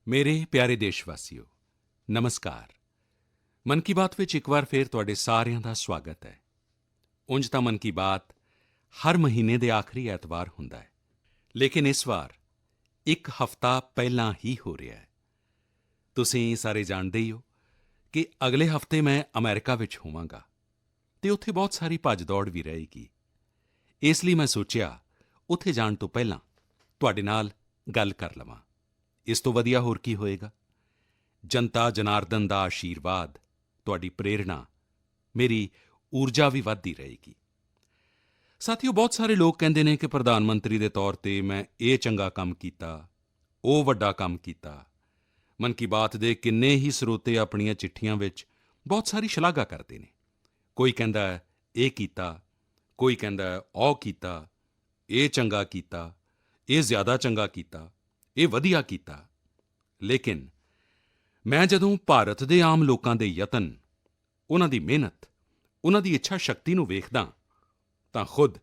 ਮੇਰੇ ਪਿਆਰੇ ਦੇਸ਼ਵਾਸੀਓ ਨਮਸਕਾਰ। ਮਨ ਕੀ ਬਾਤ ਵਿੱਚ ਇੱਕ ਵਾਰ ਫਿਰ ਤੁਹਾਡੇ ਸਾਰਿਆਂ ਦਾ ਸਵਾਗਤ ਹੈ। ਉਂਝ ਤਾਂ ਮਨ ਕੀ ਬਾਤ ਹਰ ਮਹੀਨੇ ਦੇ ਆਖਰੀ ਐਤਵਾਰ ਹੁੰਦਾ ਹੈ, ਲੇਕਿਨ ਇਸ ਵਾਰ ਇੱਕ ਹਫ਼ਤਾ ਪਹਿਲਾਂ ਹੀ ਹੋ ਰਿਹਾ ਹੈ। ਤੁਸੀਂ ਸਾਰੇ ਜਾਣਦੇ ਹੀ ਹੋ ਕਿ ਅਗਲੇ ਹਫ਼ਤੇ ਮੈਂ ਅਮਰੀਕਾ ਵਿੱਚ ਹੋਵਾਂਗਾ ਅਤੇ ਉੱਥੇ ਬਹੁਤ ਸਾਰੀ ਭੱਜ-ਦੌੜ ਵੀ ਰਹੇਗੀ। ਇਸ ਲਈ ਮੈਂ ਸੋਚਿਆ ਉੱਥੇ ਜਾਣ ਤੋਂ ਪਹਿਲਾਂ ਤੁਹਾਡੇ ਨਾਲ ਗੱਲ ਕਰ ਲਵਾਂ। ਇਸ ਤੋਂ ਵਧੀਆ ਹੋਰ ਕੀ ਹੋਵੇਗਾ। ਜਨਤਾ ਜਨਾਰਦਨ ਦਾ ਆਸ਼ੀਰਵਾਦ, ਤੁਹਾਡੀ ਪ੍ਰੇਰਣਾ, ਮੇਰੀ ਊਰਜਾ ਵੀ ਵੱਧਦੀ ਰਹੇਗੀ। ਸਾਥੀਓ, ਬਹੁਤ ਸਾਰੇ ਲੋਕ ਕਹਿੰਦੇ ਨੇ ਕਿ ਪ੍ਰਧਾਨ ਮੰਤਰੀ ਦੇ ਤੌਰ ਤੇ ਮੈਂ ਇਹ ਚੰਗਾ ਕੰਮ ਕੀਤਾ, ਉਹ ਵੱਡਾ ਕੰਮ ਕੀਤਾ। ਮਨ ਕੀ ਬਾਤ ਦੇ ਕਿੰਨੇ ਹੀ ਸਰੋਤੇ ਆਪਣੀਆਂ ਚਿੱਠੀਆਂ ਵਿੱਚ ਬਹੁਤ ਸਾਰੀ ਸ਼ਲਾਘਾ ਕਰਦੇ ਨੇ। ਕੋਈ ਕਹਿੰਦਾ ਹੈ ਇਹ ਕੀਤਾ, ਕੋਈ ਕਹਿੰਦਾ ਹੈ ਉਹ ਕੀਤਾ, ਇਹ ਚੰਗਾ ਕੀਤਾ, ਇਹ ਜ਼ਿਆਦਾ ਚੰਗਾ ਕੀਤਾ, ਇਹ ਵਧੀਆ ਕੀਤਾ। ਲੇਕਿਨ ਮੈਂ ਜਦੋਂ ਭਾਰਤ ਦੇ ਆਮ ਲੋਕਾਂ ਦੇ ਯਤਨ, ਉਨ੍ਹਾਂ ਦੀ ਮਿਹਨਤ, ਉਨ੍ਹਾਂ ਦੀ ਇੱਛਾ ਸ਼ਕਤੀ ਨੂੰ ਵੇਖਦਾ ਤਾਂ ਖੁਦ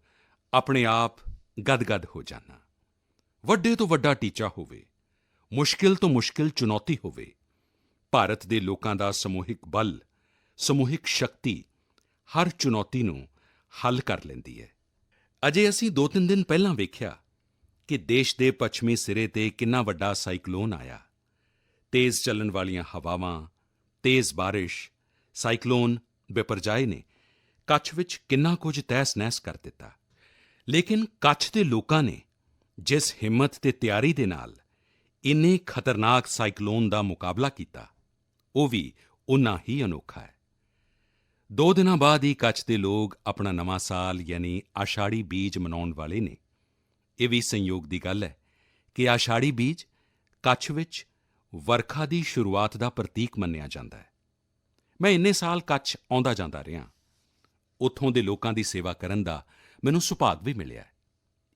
ਆਪਣੇ ਆਪ ਗਦਗਦ ਹੋ ਜਾਂਦਾ। ਵੱਡੇ ਤੋਂ ਵੱਡਾ ਟੀਚਾ ਹੋਵੇ, ਮੁਸ਼ਕਿਲ ਤੋਂ ਮੁਸ਼ਕਿਲ ਚੁਣੌਤੀ ਹੋਵੇ, ਭਾਰਤ ਦੇ ਲੋਕਾਂ ਦਾ ਸਮੂਹਿਕ ਬਲ, ਸਮੂਹਿਕ ਸ਼ਕਤੀ ਹਰ ਚੁਣੌਤੀ ਨੂੰ ਹੱਲ ਕਰ ਲੈਂਦੀ ਹੈ। ਅਜੇ ਅਸੀਂ 2-3 ਦਿਨ ਪਹਿਲਾਂ ਵੇਖਿਆ ਕਿ ਦੇਸ਼ ਦੇ ਪੱਛਮੀ ਸਿਰੇ ਤੇ ਕਿੰਨਾ ਵੱਡਾ ਸਾਈਕਲੋਨ ਆਇਆ। ਤੇਜ਼ ਚੱਲਣ ਵਾਲੀਆਂ ਹਵਾਵਾਂ, ਤੇਜ਼ ਬਾਰਿਸ਼, ਸਾਈਕਲੋਨ ਬਿਪਰਜਾਏ ਨੇ ਕੱਛ ਵਿੱਚ ਕਿੰਨਾ ਕੁਝ ਤਹਿਸ-ਨਹਿਸ ਕਰ ਦਿੱਤਾ। ਲੇਕਿਨ ਕੱਛ ਦੇ ਲੋਕਾਂ ਨੇ ਜਿਸ ਹਿੰਮਤ ਤੇ ਤਿਆਰੀ ਦੇ ਨਾਲ ਇੰਨੇ ਖਤਰਨਾਕ ਸਾਈਕਲੋਨ ਦਾ ਮੁਕਾਬਲਾ ਕੀਤਾ, ਉਹ ਵੀ ਓਨਾ ਹੀ ਅਨੋਖਾ ਹੈ। 2 ਦਿਨਾਂ ਬਾਅਦ ਹੀ ਕੱਛ ਦੇ ਲੋਕ ਆਪਣਾ ਨਵਾਂ ਸਾਲ ਯਾਨੀ ਆਸ਼ਾੜੀ ਬੀਜ ਮਨਾਉਣ ਵਾਲੇ ਨੇ। ਇਹ ਵੀ ਸੰਯੋਗ ਦੀ ਗੱਲ ਹੈ ਕਿ ਆਸ਼ਾੜੀ ਬੀਜ ਕੱਛ ਵਿੱਚ ਵਰਖਾ ਦੀ ਸ਼ੁਰੂਆਤ ਦਾ ਪ੍ਰਤੀਕ ਮੰਨਿਆ ਜਾਂਦਾ ਹੈ। ਮੈਂ ਇੰਨੇ ਸਾਲ ਕੱਛ ਆਉਂਦਾ ਜਾਂਦਾ ਰਿਹਾ। ਉੱਥੋਂ ਦੇ ਲੋਕਾਂ ਦੀ ਸੇਵਾ ਕਰਨ ਦਾ ਮੈਨੂੰ ਸੁਭਾਗ ਵੀ ਮਿਲਿਆ ਹੈ।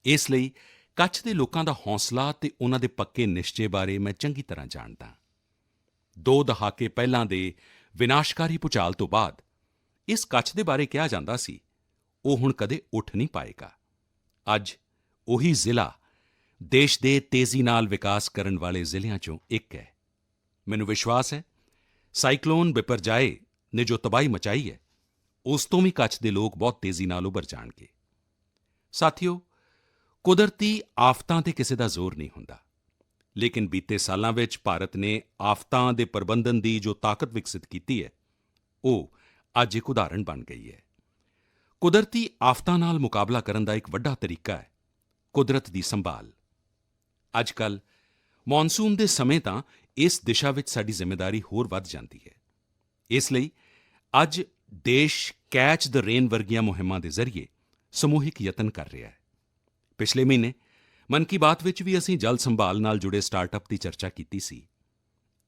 ਇਸ ਲਈ ਕੱਛ ਦੇ ਲੋਕਾਂ ਦਾ ਹੌਸਲਾ ਅਤੇ ਉਨ੍ਹਾਂ ਦੇ ਪੱਕੇ ਨਿਸ਼ਚੇ ਬਾਰੇ ਮੈਂ ਚੰਗੀ ਤਰ੍ਹਾਂ ਜਾਣਦਾ। 2 ਦਹਾਕੇ ਪਹਿਲਾਂ ਦੇ ਵਿਨਾਸ਼ਕਾਰੀ ਭੁਚਾਲ ਤੋਂ ਬਾਅਦ ਇਸ ਕੱਛ ਦੇ ਬਾਰੇ ਕਿਹਾ ਜਾਂਦਾ ਸੀ, ਉਹ ਹੁਣ ਕਦੇ ਉੱਠ ਨਹੀਂ ਪਾਏਗਾ। ਅੱਜ ਉਹੀ ਜ਼ਿਲ੍ਹਾ ਦੇਸ਼ ਦੇ ਤੇਜ਼ੀ ਨਾਲ ਵਿਕਾਸ ਕਰਨ ਵਾਲੇ ਜ਼ਿਲ੍ਹਿਆਂ 'ਚੋਂ ਇੱਕ ਹੈ। ਮੈਨੂੰ ਵਿਸ਼ਵਾਸ ਹੈ ਸਾਈਕਲੋਨ ਬਿਪਰਜਾਏ ਨੇ ਜੋ ਤਬਾਹੀ ਮਚਾਈ ਹੈ, ਉਸ ਤੋਂ ਵੀ ਕੱਛ ਦੇ ਲੋਕ ਬਹੁਤ ਤੇਜ਼ੀ ਨਾਲ ਉੱਭਰ ਜਾਣਗੇ। ਸਾਥੀਓ, ਕੁਦਰਤੀ ਆਫ਼ਤਾਂ 'ਤੇ ਕਿਸੇ ਦਾ ਜ਼ੋਰ ਨਹੀਂ ਹੁੰਦਾ, ਲੇਕਿਨ ਬੀਤੇ ਸਾਲਾਂ ਵਿੱਚ ਭਾਰਤ ਨੇ ਆਫ਼ਤਾਂ ਦੇ ਪ੍ਰਬੰਧਨ ਦੀ ਜੋ ਤਾਕਤ ਵਿਕਸਿਤ ਕੀਤੀ ਹੈ, ਉਹ ਅੱਜ ਇੱਕ ਉਦਾਹਰਣ ਬਣ ਗਈ ਹੈ। ਕੁਦਰਤੀ ਆਫ਼ਤਾਂ ਨਾਲ ਮੁਕਾਬਲਾ ਕਰਨ ਦਾ ਇੱਕ ਵੱਡਾ ਤਰੀਕਾ ਹੈ ਕੁਦਰਤ ਦੀ ਸੰਭਾਲ। ਅੱਜ-ਕੱਲ੍ਹ ਮੌਨਸੂਨ ਦੇ ਸਮੇਂ ਤਾਂ ਇਸ ਦਿਸ਼ਾ ਵਿੱਚ ਸਾਡੀ ਜ਼ਿੰਮੇਵਾਰੀ ਹੋਰ ਵੱਧ ਜਾਂਦੀ ਹੈ। ਇਸ ਲਈ ਅੱਜ ਦੇਸ਼ ਕੈਚ ਦ ਰੇਨ ਵਰਗੀਆਂ ਮੁਹਿੰਮਾਂ ਦੇ ਜ਼ਰੀਏ ਸਮੂਹਿਕ ਯਤਨ ਕਰ ਰਿਹਾ ਹੈ। ਪਿਛਲੇ ਮਹੀਨੇ ਮਨ ਕੀ ਬਾਤ ਵਿੱਚ ਵੀ ਅਸੀਂ ਜਲ ਸੰਭਾਲ ਨਾਲ ਜੁੜੇ ਸਟਾਰਟਅੱਪ ਦੀ ਚਰਚਾ ਕੀਤੀ ਸੀ।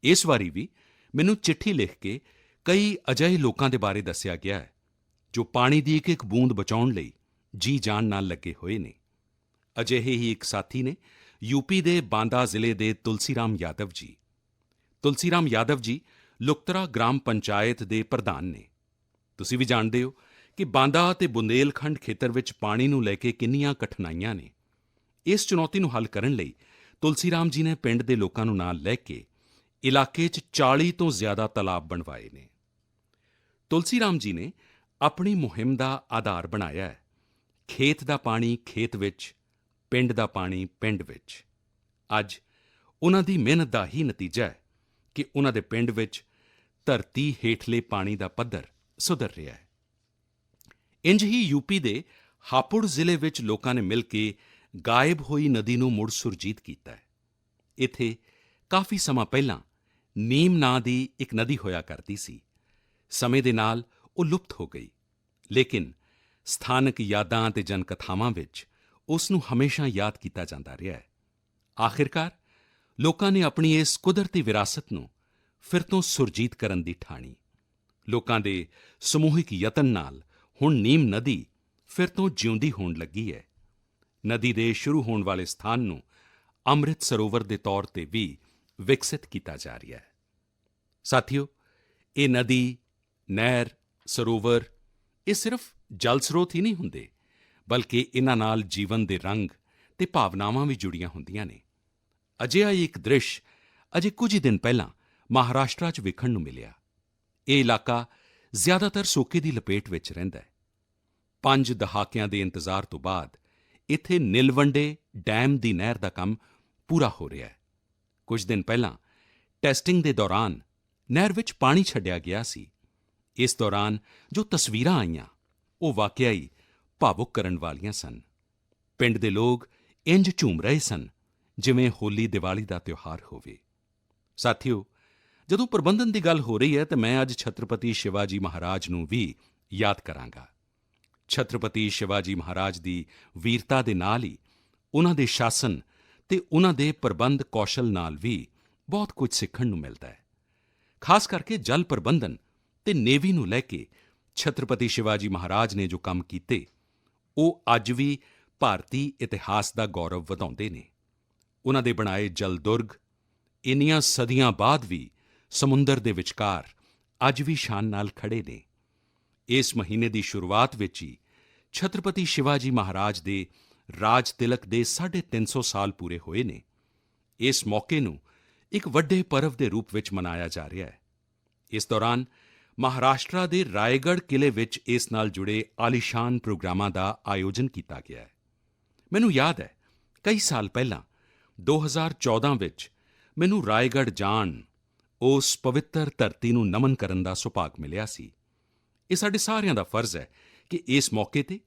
ਇਸ ਵਾਰੀ ਵੀ ਮੈਨੂੰ ਚਿੱਠੀ ਲਿਖ ਕੇ ਕਈ ਅਜਿਹੇ ਲੋਕਾਂ ਦੇ ਬਾਰੇ ਦੱਸਿਆ ਗਿਆ ਹੈ ਜੋ ਪਾਣੀ ਦੀ ਇੱਕ-ਇੱਕ ਬੂੰਦ ਬਚਾਉਣ ਲਈ ਜੀ-ਜਾਨ ਨਾਲ ਲੱਗੇ ਹੋਏ ਨੇ। ਅਜਿਹੇ ਹੀ ਇੱਕ ਸਾਥੀ ਨੇ ਯੂਪੀ ਦੇ ਬਾਂਦਾ ਜ਼ਿਲ੍ਹੇ ਦੇ ਤੁਲਸੀ ਰਾਮ ਯਾਦਵ ਜੀ। ਤੁਲਸੀ ਰਾਮ ਯਾਦਵ ਜੀ ਲੁਕਤਰਾ ਗ੍ਰਾਮ ਪੰਚਾਇਤ ਦੇ ਪ੍ਰਧਾਨ ਨੇ। ਤੁਸੀਂ ਵੀ ਜਾਣਦੇ ਹੋ ਕਿ ਬਾਂਦਾ ਅਤੇ ਬੁੰਦੇਲਖੰਡ ਖੇਤਰ ਵਿੱਚ ਪਾਣੀ ਨੂੰ ਲੈ ਕੇ ਕਿੰਨੀਆਂ ਕਠਿਨਾਈਆਂ ਨੇ। ਇਸ ਚੁਣੌਤੀ ਨੂੰ ਹੱਲ ਕਰਨ ਲਈ ਤੁਲਸੀ ਰਾਮ ਜੀ ਨੇ ਪਿੰਡ ਦੇ ਲੋਕਾਂ ਨੂੰ ਨਾਲ ਲੈ ਕੇ ਇਲਾਕੇ 'ਚ 40 ਤੋਂ ਜ਼ਿਆਦਾ ਤਲਾਬ ਬਣਵਾਏ ਨੇ। ਤੁਲਸੀ ਰਾਮ ਜੀ ਨੇ ਆਪਣੀ ਮੁਹਿੰਮ ਦਾ ਆਧਾਰ ਬਣਾਇਆ ਹੈ ਖੇਤ ਦਾ ਪਾਣੀ ਖੇਤ ਵਿੱਚ, ਪਿੰਡ ਦਾ ਪਾਣੀ ਪਿੰਡ ਵਿੱਚ। ਅੱਜ ਉਨ੍ਹਾਂ ਦੀ ਮਿਹਨਤ ਦਾ ਹੀ ਨਤੀਜਾ ਹੈ ਕਿ ਉਨ੍ਹਾਂ ਦੇ ਪਿੰਡ ਵਿੱਚ ਧਰਤੀ ਹੇਠਲੇ ਪਾਣੀ ਦਾ ਪੱਧਰ ਸੁਧਰ ਰਿਹਾ ਹੈ। ਇੰਝ ਹੀ ਯੂਪੀ ਦੇ ਹਾਪੁੜ ਜ਼ਿਲ੍ਹੇ ਵਿੱਚ ਲੋਕਾਂ ਨੇ ਮਿਲ ਕੇ ਗਾਇਬ ਹੋਈ ਨਦੀ ਨੂੰ ਮੁੜ ਸੁਰਜੀਤ ਕੀਤਾ ਹੈ। ਇੱਥੇ ਕਾਫੀ ਸਮਾਂ ਪਹਿਲਾਂ ਨੀਮ ਨਾਂ ਦੀ ਇੱਕ ਨਦੀ ਹੋਇਆ ਕਰਦੀ ਸੀ। ਸਮੇਂ ਦੇ ਨਾਲ ਉਹ ਲੁਪਤ ਹੋ ਗਈ, ਲੇਕਿਨ ਸਥਾਨਕ ਯਾਦਾਂ ਅਤੇ ਜਨਕਥਾਵਾਂ ਵਿੱਚ ਉਸ ਨੂੰ ਹਮੇਸ਼ਾ ਯਾਦ ਕੀਤਾ ਜਾਂਦਾ ਰਿਹਾ ਹੈ। ਆਖਿਰਕਾਰ ਲੋਕਾਂ ਨੇ ਆਪਣੀ ਇਸ ਕੁਦਰਤੀ ਵਿਰਾਸਤ ਨੂੰ ਫਿਰ ਤੋਂ ਸੁਰਜੀਤ ਕਰਨ ਦੀ ਠਾਣੀ। ਲੋਕਾਂ ਦੇ ਸਮੂਹਿਕ ਯਤਨ ਨਾਲ ਹੁਣ ਨੀਮ ਨਦੀ ਫਿਰ ਤੋਂ ਜਿਉਂਦੀ ਹੋਣ ਲੱਗੀ ਹੈ। ਨਦੀ ਦੇ ਸ਼ੁਰੂ ਹੋਣ ਵਾਲੇ ਸਥਾਨ ਨੂੰ ਅੰਮ੍ਰਿਤ ਸਰੋਵਰ ਦੇ ਤੌਰ 'ਤੇ ਵੀ ਵਿਕਸਿਤ ਕੀਤਾ ਜਾ ਰਿਹਾ ਹੈ। ਸਾਥੀਓ, ਇਹ ਨਦੀ, ਨਹਿਰ, ਸਰੋਵਰ ਇਹ ਸਿਰਫ ਜਲ ਸਰੋਤ ਹੀ ਨਹੀਂ ਹੁੰਦੇ, ਬਲਕਿ ਇਨ੍ਹਾਂ ਨਾਲ ਜੀਵਨ ਦੇ ਰੰਗ ਤੇ ਭਾਵਨਾਵਾਂ ਵੀ ਜੁੜੀਆਂ ਹੁੰਦੀਆਂ ਨੇ। ਅਜਿਹਾ ਹੀ ਇੱਕ ਦ੍ਰਿਸ਼ ਅਜੇ ਕੁਝ ਹੀ ਦਿਨ ਪਹਿਲਾਂ ਮਹਾਰਾਸ਼ਟਰ 'ਚ ਵੇਖਣ ਨੂੰ ਮਿਲਿਆ। ਇਹ ਇਲਾਕਾ ਜ਼ਿਆਦਾਤਰ ਸੋਕੇ ਦੀ ਲਪੇਟ ਵਿੱਚ ਰਹਿੰਦਾ ਹੈ। 5 ਦਹਾਕਿਆਂ ਦੇ ਇੰਤਜ਼ਾਰ ਤੋਂ ਬਾਅਦ ਇੱਥੇ ਨਿਲਵੰਡੇ ਡੈਮ ਦੀ ਨਹਿਰ ਦਾ ਕੰਮ ਪੂਰਾ ਹੋ ਰਿਹਾ ਹੈ। ਕੁਝ ਦਿਨ ਪਹਿਲਾਂ ਟੈਸਟਿੰਗ ਦੇ ਦੌਰਾਨ ਨਹਿਰ ਵਿੱਚ ਪਾਣੀ ਛੱਡਿਆ ਗਿਆ ਸੀ। ਇਸ ਦੌਰਾਨ ਜੋ ਤਸਵੀਰਾਂ ਆਈਆਂ ਉਹ ਵਾਕਿਆ ਹੀ ਭਾਵੁਕ ਕਰਨ ਵਾਲੀਆਂ ਸਨ। ਪਿੰਡ ਦੇ ਲੋਕ ਇੰਝ ਝੂਮ ਰਹੇ ਸਨ ਜਿਵੇਂ ਹੋਲੀ ਦੀਵਾਲੀ ਦਾ ਤਿਉਹਾਰ ਹੋਵੇ। ਸਾਥੀਓ, ਜਦੋਂ ਪ੍ਰਬੰਧਨ ਦੀ ਗੱਲ ਹੋ ਰਹੀ ਹੈ ਤਾਂ ਮੈਂ ਅੱਜ ਛਤਰਪਤੀ ਸ਼ਿਵਾਜੀ ਮਹਾਰਾਜ ਨੂੰ ਵੀ ਯਾਦ ਕਰਾਂਗਾ। ਛਤਰਪਤੀ ਸ਼ਿਵਾਜੀ ਮਹਾਰਾਜ ਦੀ ਵੀਰਤਾ ਦੇ ਨਾਲ ਹੀ ਉਨ੍ਹਾਂ ਦੇ ਸ਼ਾਸਨ ਤੇ ਉਨ੍ਹਾਂ ਦੇ ਪ੍ਰਬੰਧ ਕੌਸ਼ਲ ਨਾਲ ਵੀ ਬਹੁਤ ਕੁਝ ਸਿੱਖਣ ਨੂੰ ਮਿਲਦਾ ਹੈ। ਖਾਸ ਕਰਕੇ ਜਲ ਪ੍ਰਬੰਧਨ ਤੇ ਨੇਵੀ ਨੂੰ ਲੈ ਕੇ ਛਤਰਪਤੀ ਸ਼ਿਵਾਜੀ ਮਹਾਰਾਜ ਨੇ ਜੋ ਕੰਮ ਕੀਤੇ ਉਹ ਅੱਜ ਵੀ ਭਾਰਤੀ ਇਤਿਹਾਸ ਦਾ ਗੌਰਵ ਵਧਾਉਂਦੇ ਨੇ। ਉਨ੍ਹਾਂ ਦੇ ਬਣਾਏ ਜਲ ਦੁਰਗ ਇੰਨੀਆਂ ਸਦੀਆਂ ਬਾਅਦ ਵੀ ਸਮੁੰਦਰ ਦੇ ਵਿਚਕਾਰ ਅੱਜ ਵੀ ਸ਼ਾਨ ਨਾਲ ਖੜ੍ਹੇ ਨੇ। ਇਸ ਮਹੀਨੇ ਦੀ ਸ਼ੁਰੂਆਤ ਵਿੱਚ ਹੀ ਛਤਰਪਤੀ ਸ਼ਿਵਾਜੀ ਮਹਾਰਾਜ ਦੇ ਰਾਜ ਤਿਲਕ ਦੇ 350 ਸਾਲ ਪੂਰੇ ਹੋਏ ਨੇ। ਇਸ ਮੌਕੇ ਨੂੰ ਇੱਕ ਵੱਡੇ ਪਰਵ ਦੇ ਰੂਪ ਵਿੱਚ ਮਨਾਇਆ ਜਾ ਰਿਹਾ ਹੈ। ਇਸ ਦੌਰਾਨ ਮਹਾਰਾਸ਼ਟਰ ਦੇ ਰਾਏਗੜ੍ਹ ਕਿਲ੍ਹੇ ਵਿੱਚ ਇਸ ਨਾਲ ਜੁੜੇ ਆਲੀਸ਼ਾਨ ਪ੍ਰੋਗਰਾਮਾਂ ਦਾ ਆਯੋਜਨ ਕੀਤਾ ਗਿਆ ਹੈ। ਮੈਨੂੰ ਯਾਦ ਹੈ ਕਈ ਸਾਲ ਪਹਿਲਾਂ 2014 ਵਿੱਚ ਮੈਨੂੰ ਰਾਏਗੜ੍ਹ ਜਾਣ, ਉਸ ਪਵਿੱਤਰ ਧਰਤੀ ਨੂੰ ਨਮਨ ਕਰਨ ਦਾ ਸੁਭਾਗ ਮਿਲਿਆ ਸੀ। ਇਹ ਸਾਡੇ ਸਾਰਿਆਂ ਦਾ ਫਰਜ਼ ਹੈ ਕਿ ਇਸ ਮੌਕੇ ਤੇ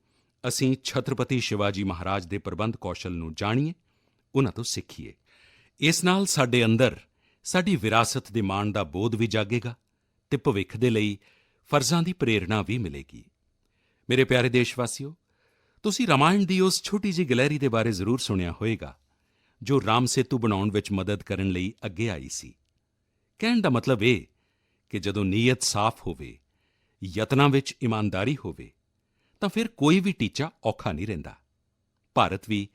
ਅਸੀਂ ਛਤਰਪਤੀ ਸ਼ਿਵਾਜੀ ਮਹਾਰਾਜ ਦੇ ਪ੍ਰਬੰਧ ਕੌਸ਼ਲ ਨੂੰ ਜਾਣੀਏ, ਉਨ੍ਹਾਂ ਤੋਂ ਸਿੱਖੀਏ। ਇਸ ਨਾਲ ਸਾਡੇ ਅੰਦਰ ਸਾਡੀ ਵਿਰਾਸਤ ਦੇ ਮਾਣ ਦਾ ਬੋਧ ਵੀ ਜਾਗੇਗਾ ਤੇ ਭਵਿੱਖ ਦੇ ਲਈ ਫਰਜ਼ਾਂ ਦੀ ਪ੍ਰੇਰਣਾ ਵੀ ਮਿਲੇਗੀ। ਮੇਰੇ ਪਿਆਰੇ ਦੇਸ਼ਵਾਸੀਓ, ਤੁਸੀਂ ਰਾਮਾਇਣ ਦੀ ਉਸ ਛੋਟੀ ਜਿਹੀ ਗਲਹਿਰੀ ਦੇ ਬਾਰੇ ਜ਼ਰੂਰ ਸੁਣਿਆ ਹੋਵੇਗਾ ਜੋ ਰਾਮ ਸੇਤੂ ਬਣਾਉਣ ਵਿੱਚ ਮਦਦ ਕਰਨ ਲਈ ਅੱਗੇ ਆਈ ਸੀ। ਕਹਿਣ ਦਾ ਮਤਲਬ ਇਹ ਕਿ ਜਦੋਂ ਨੀਅਤ ਸਾਫ਼ ਹੋਵੇ, ਯਤਨਾਂ ਵਿੱਚ ਇਮਾਨਦਾਰੀ ਹੋਵੇ ਤਾਂ ਫਿਰ ਕੋਈ ਵੀ ਟੀਚਾ ਔਖਾ ਨਹੀਂ ਰਹਿੰਦਾ। ਭਾਰਤ ਵੀ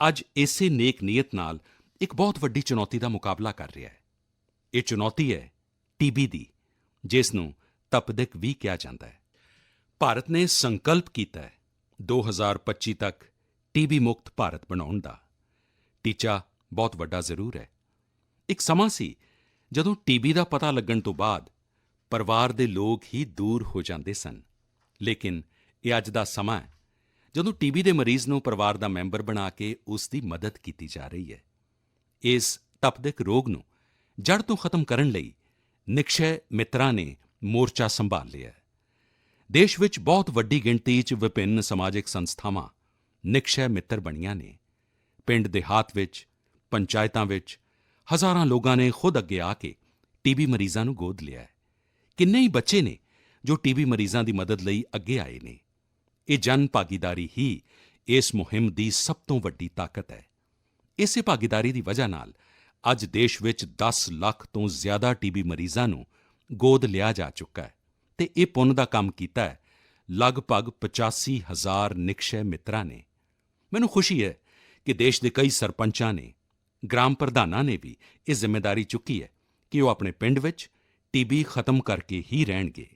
ਅੱਜ ਇਸੇ ਨੇਕ ਨੀਅਤ ਨਾਲ ਇੱਕ ਬਹੁਤ ਵੱਡੀ ਚੁਣੌਤੀ ਦਾ ਮੁਕਾਬਲਾ ਕਰ ਰਿਹਾ ਹੈ। ਇਹ ਚੁਣੌਤੀ ਹੈ ਟੀਬੀ ਦੀ, ਜਿਸ ਨੂੰ ਤਪਦਿਕ ਵੀ ਕਿਹਾ ਜਾਂਦਾ ਹੈ। ਭਾਰਤ ਨੇ ਸੰਕਲਪ ਕੀਤਾ ਹੈ 2025 ਤੱਕ ਟੀਬੀ ਮੁਕਤ ਭਾਰਤ ਬਣਾਉਣ ਦਾ। ਟੀਚਾ ਬਹੁਤ ਵੱਡਾ ਜ਼ਰੂਰ ਹੈ। ਇੱਕ ਸਮਾਂ ਸੀ ਜਦੋਂ ਟੀਬੀ ਦਾ ਪਤਾ ਲੱਗਣ ਤੋਂ ਬਾਅਦ ਪਰਿਵਾਰ ਦੇ ਲੋਕ ਹੀ ਦੂਰ ਹੋ ਜਾਂਦੇ ਸਨ, ਲੇਕਿਨ ਇਹ ਅੱਜ ਦਾ ਸਮਾਂ ਹੈ ਜਦੋਂ ਟੀਬੀ ਦੇ ਮਰੀਜ਼ ਨੂੰ ਪਰਿਵਾਰ ਦਾ ਮੈਂਬਰ ਬਣਾ ਕੇ ਉਸ ਦੀ ਮਦਦ ਕੀਤੀ ਜਾ ਰਹੀ ਹੈ। ਇਸ ਤਪਦਿਕ ਰੋਗ ਨੂੰ ਜੜ੍ਹ ਤੋਂ ਖਤਮ ਕਰਨ ਲਈ ਨਿਕਸ਼ੈ ਮਿੱਤਰਾਂ ਨੇ ਮੋਰਚਾ ਸੰਭਾਲ ਲਿਆ ਹੈ। ਦੇਸ਼ ਵਿੱਚ ਬਹੁਤ ਵੱਡੀ ਗਿਣਤੀ 'ਚ ਵਿਭਿੰਨ ਸਮਾਜਿਕ ਸੰਸਥਾਵਾਂ ਨਿਕਸ਼ੈ ਮਿੱਤਰ ਬਣੀਆਂ ਨੇ। ਪਿੰਡ ਦਿਹਾਤ ਵਿੱਚ, ਪੰਚਾਇਤਾਂ ਵਿੱਚ ਹਜ਼ਾਰਾਂ ਲੋਕਾਂ ਨੇ ਖੁਦ ਅੱਗੇ ਆ ਕੇ ਟੀਬੀ ਮਰੀਜ਼ਾਂ ਨੂੰ ਗੋਦ ਲਿਆ ਹੈ। ਕਿੰਨੇ ਹੀ ਬੱਚੇ ਨੇ ਜੋ ਟੀਬੀ ਮਰੀਜ਼ਾਂ ਦੀ ਮਦਦ ਲਈ ਅੱਗੇ ਆਏ ਨੇ। ਇਹ ਜਨ ਭਾਗੀਦਾਰੀ ਹੀ ਇਸ ਮੁਹਿੰਮ ਦੀ ਸਭ ਤੋਂ ਵੱਡੀ ਤਾਕਤ ਹੈ। ਇਸੇ ਭਾਗੀਦਾਰੀ ਦੀ ਵਜ੍ਹਾ ਨਾਲ ਅੱਜ ਦੇਸ਼ ਵਿੱਚ 10 ਲੱਖ ਤੋਂ ਜ਼ਿਆਦਾ ਟੀਬੀ ਮਰੀਜ਼ਾਂ ਨੂੰ ਗੋਦ ਲਿਆ ਜਾ ਚੁੱਕਾ ਹੈ ਤੇ ਇਹ ਪੁੰਨ ਦਾ ਕੰਮ ਕੀਤਾ ਹੈ ਲਗਭਗ 85,000 ਨਿਕਸ਼ੈ ਮਿੱਤਰਾਂ ਨੇ। ਮੈਨੂੰ ਖੁਸ਼ੀ ਹੈ ਕਿ ਦੇਸ਼ ਦੇ ਕਈ ਸਰਪੰਚਾਂ ਨੇ, ਗ੍ਰਾਮ ਪ੍ਰਧਾਨਾਂ ਨੇ ਵੀ ਇਹ ਜ਼ਿੰਮੇਵਾਰੀ ਚੁੱਕੀ ਹੈ ਕਿ ਉਹ ਆਪਣੇ ਪਿੰਡ ਵਿੱਚ ਟੀਬੀ ਖਤਮ ਕਰਕੇ ਹੀ ਰਹਿਣਗੇ।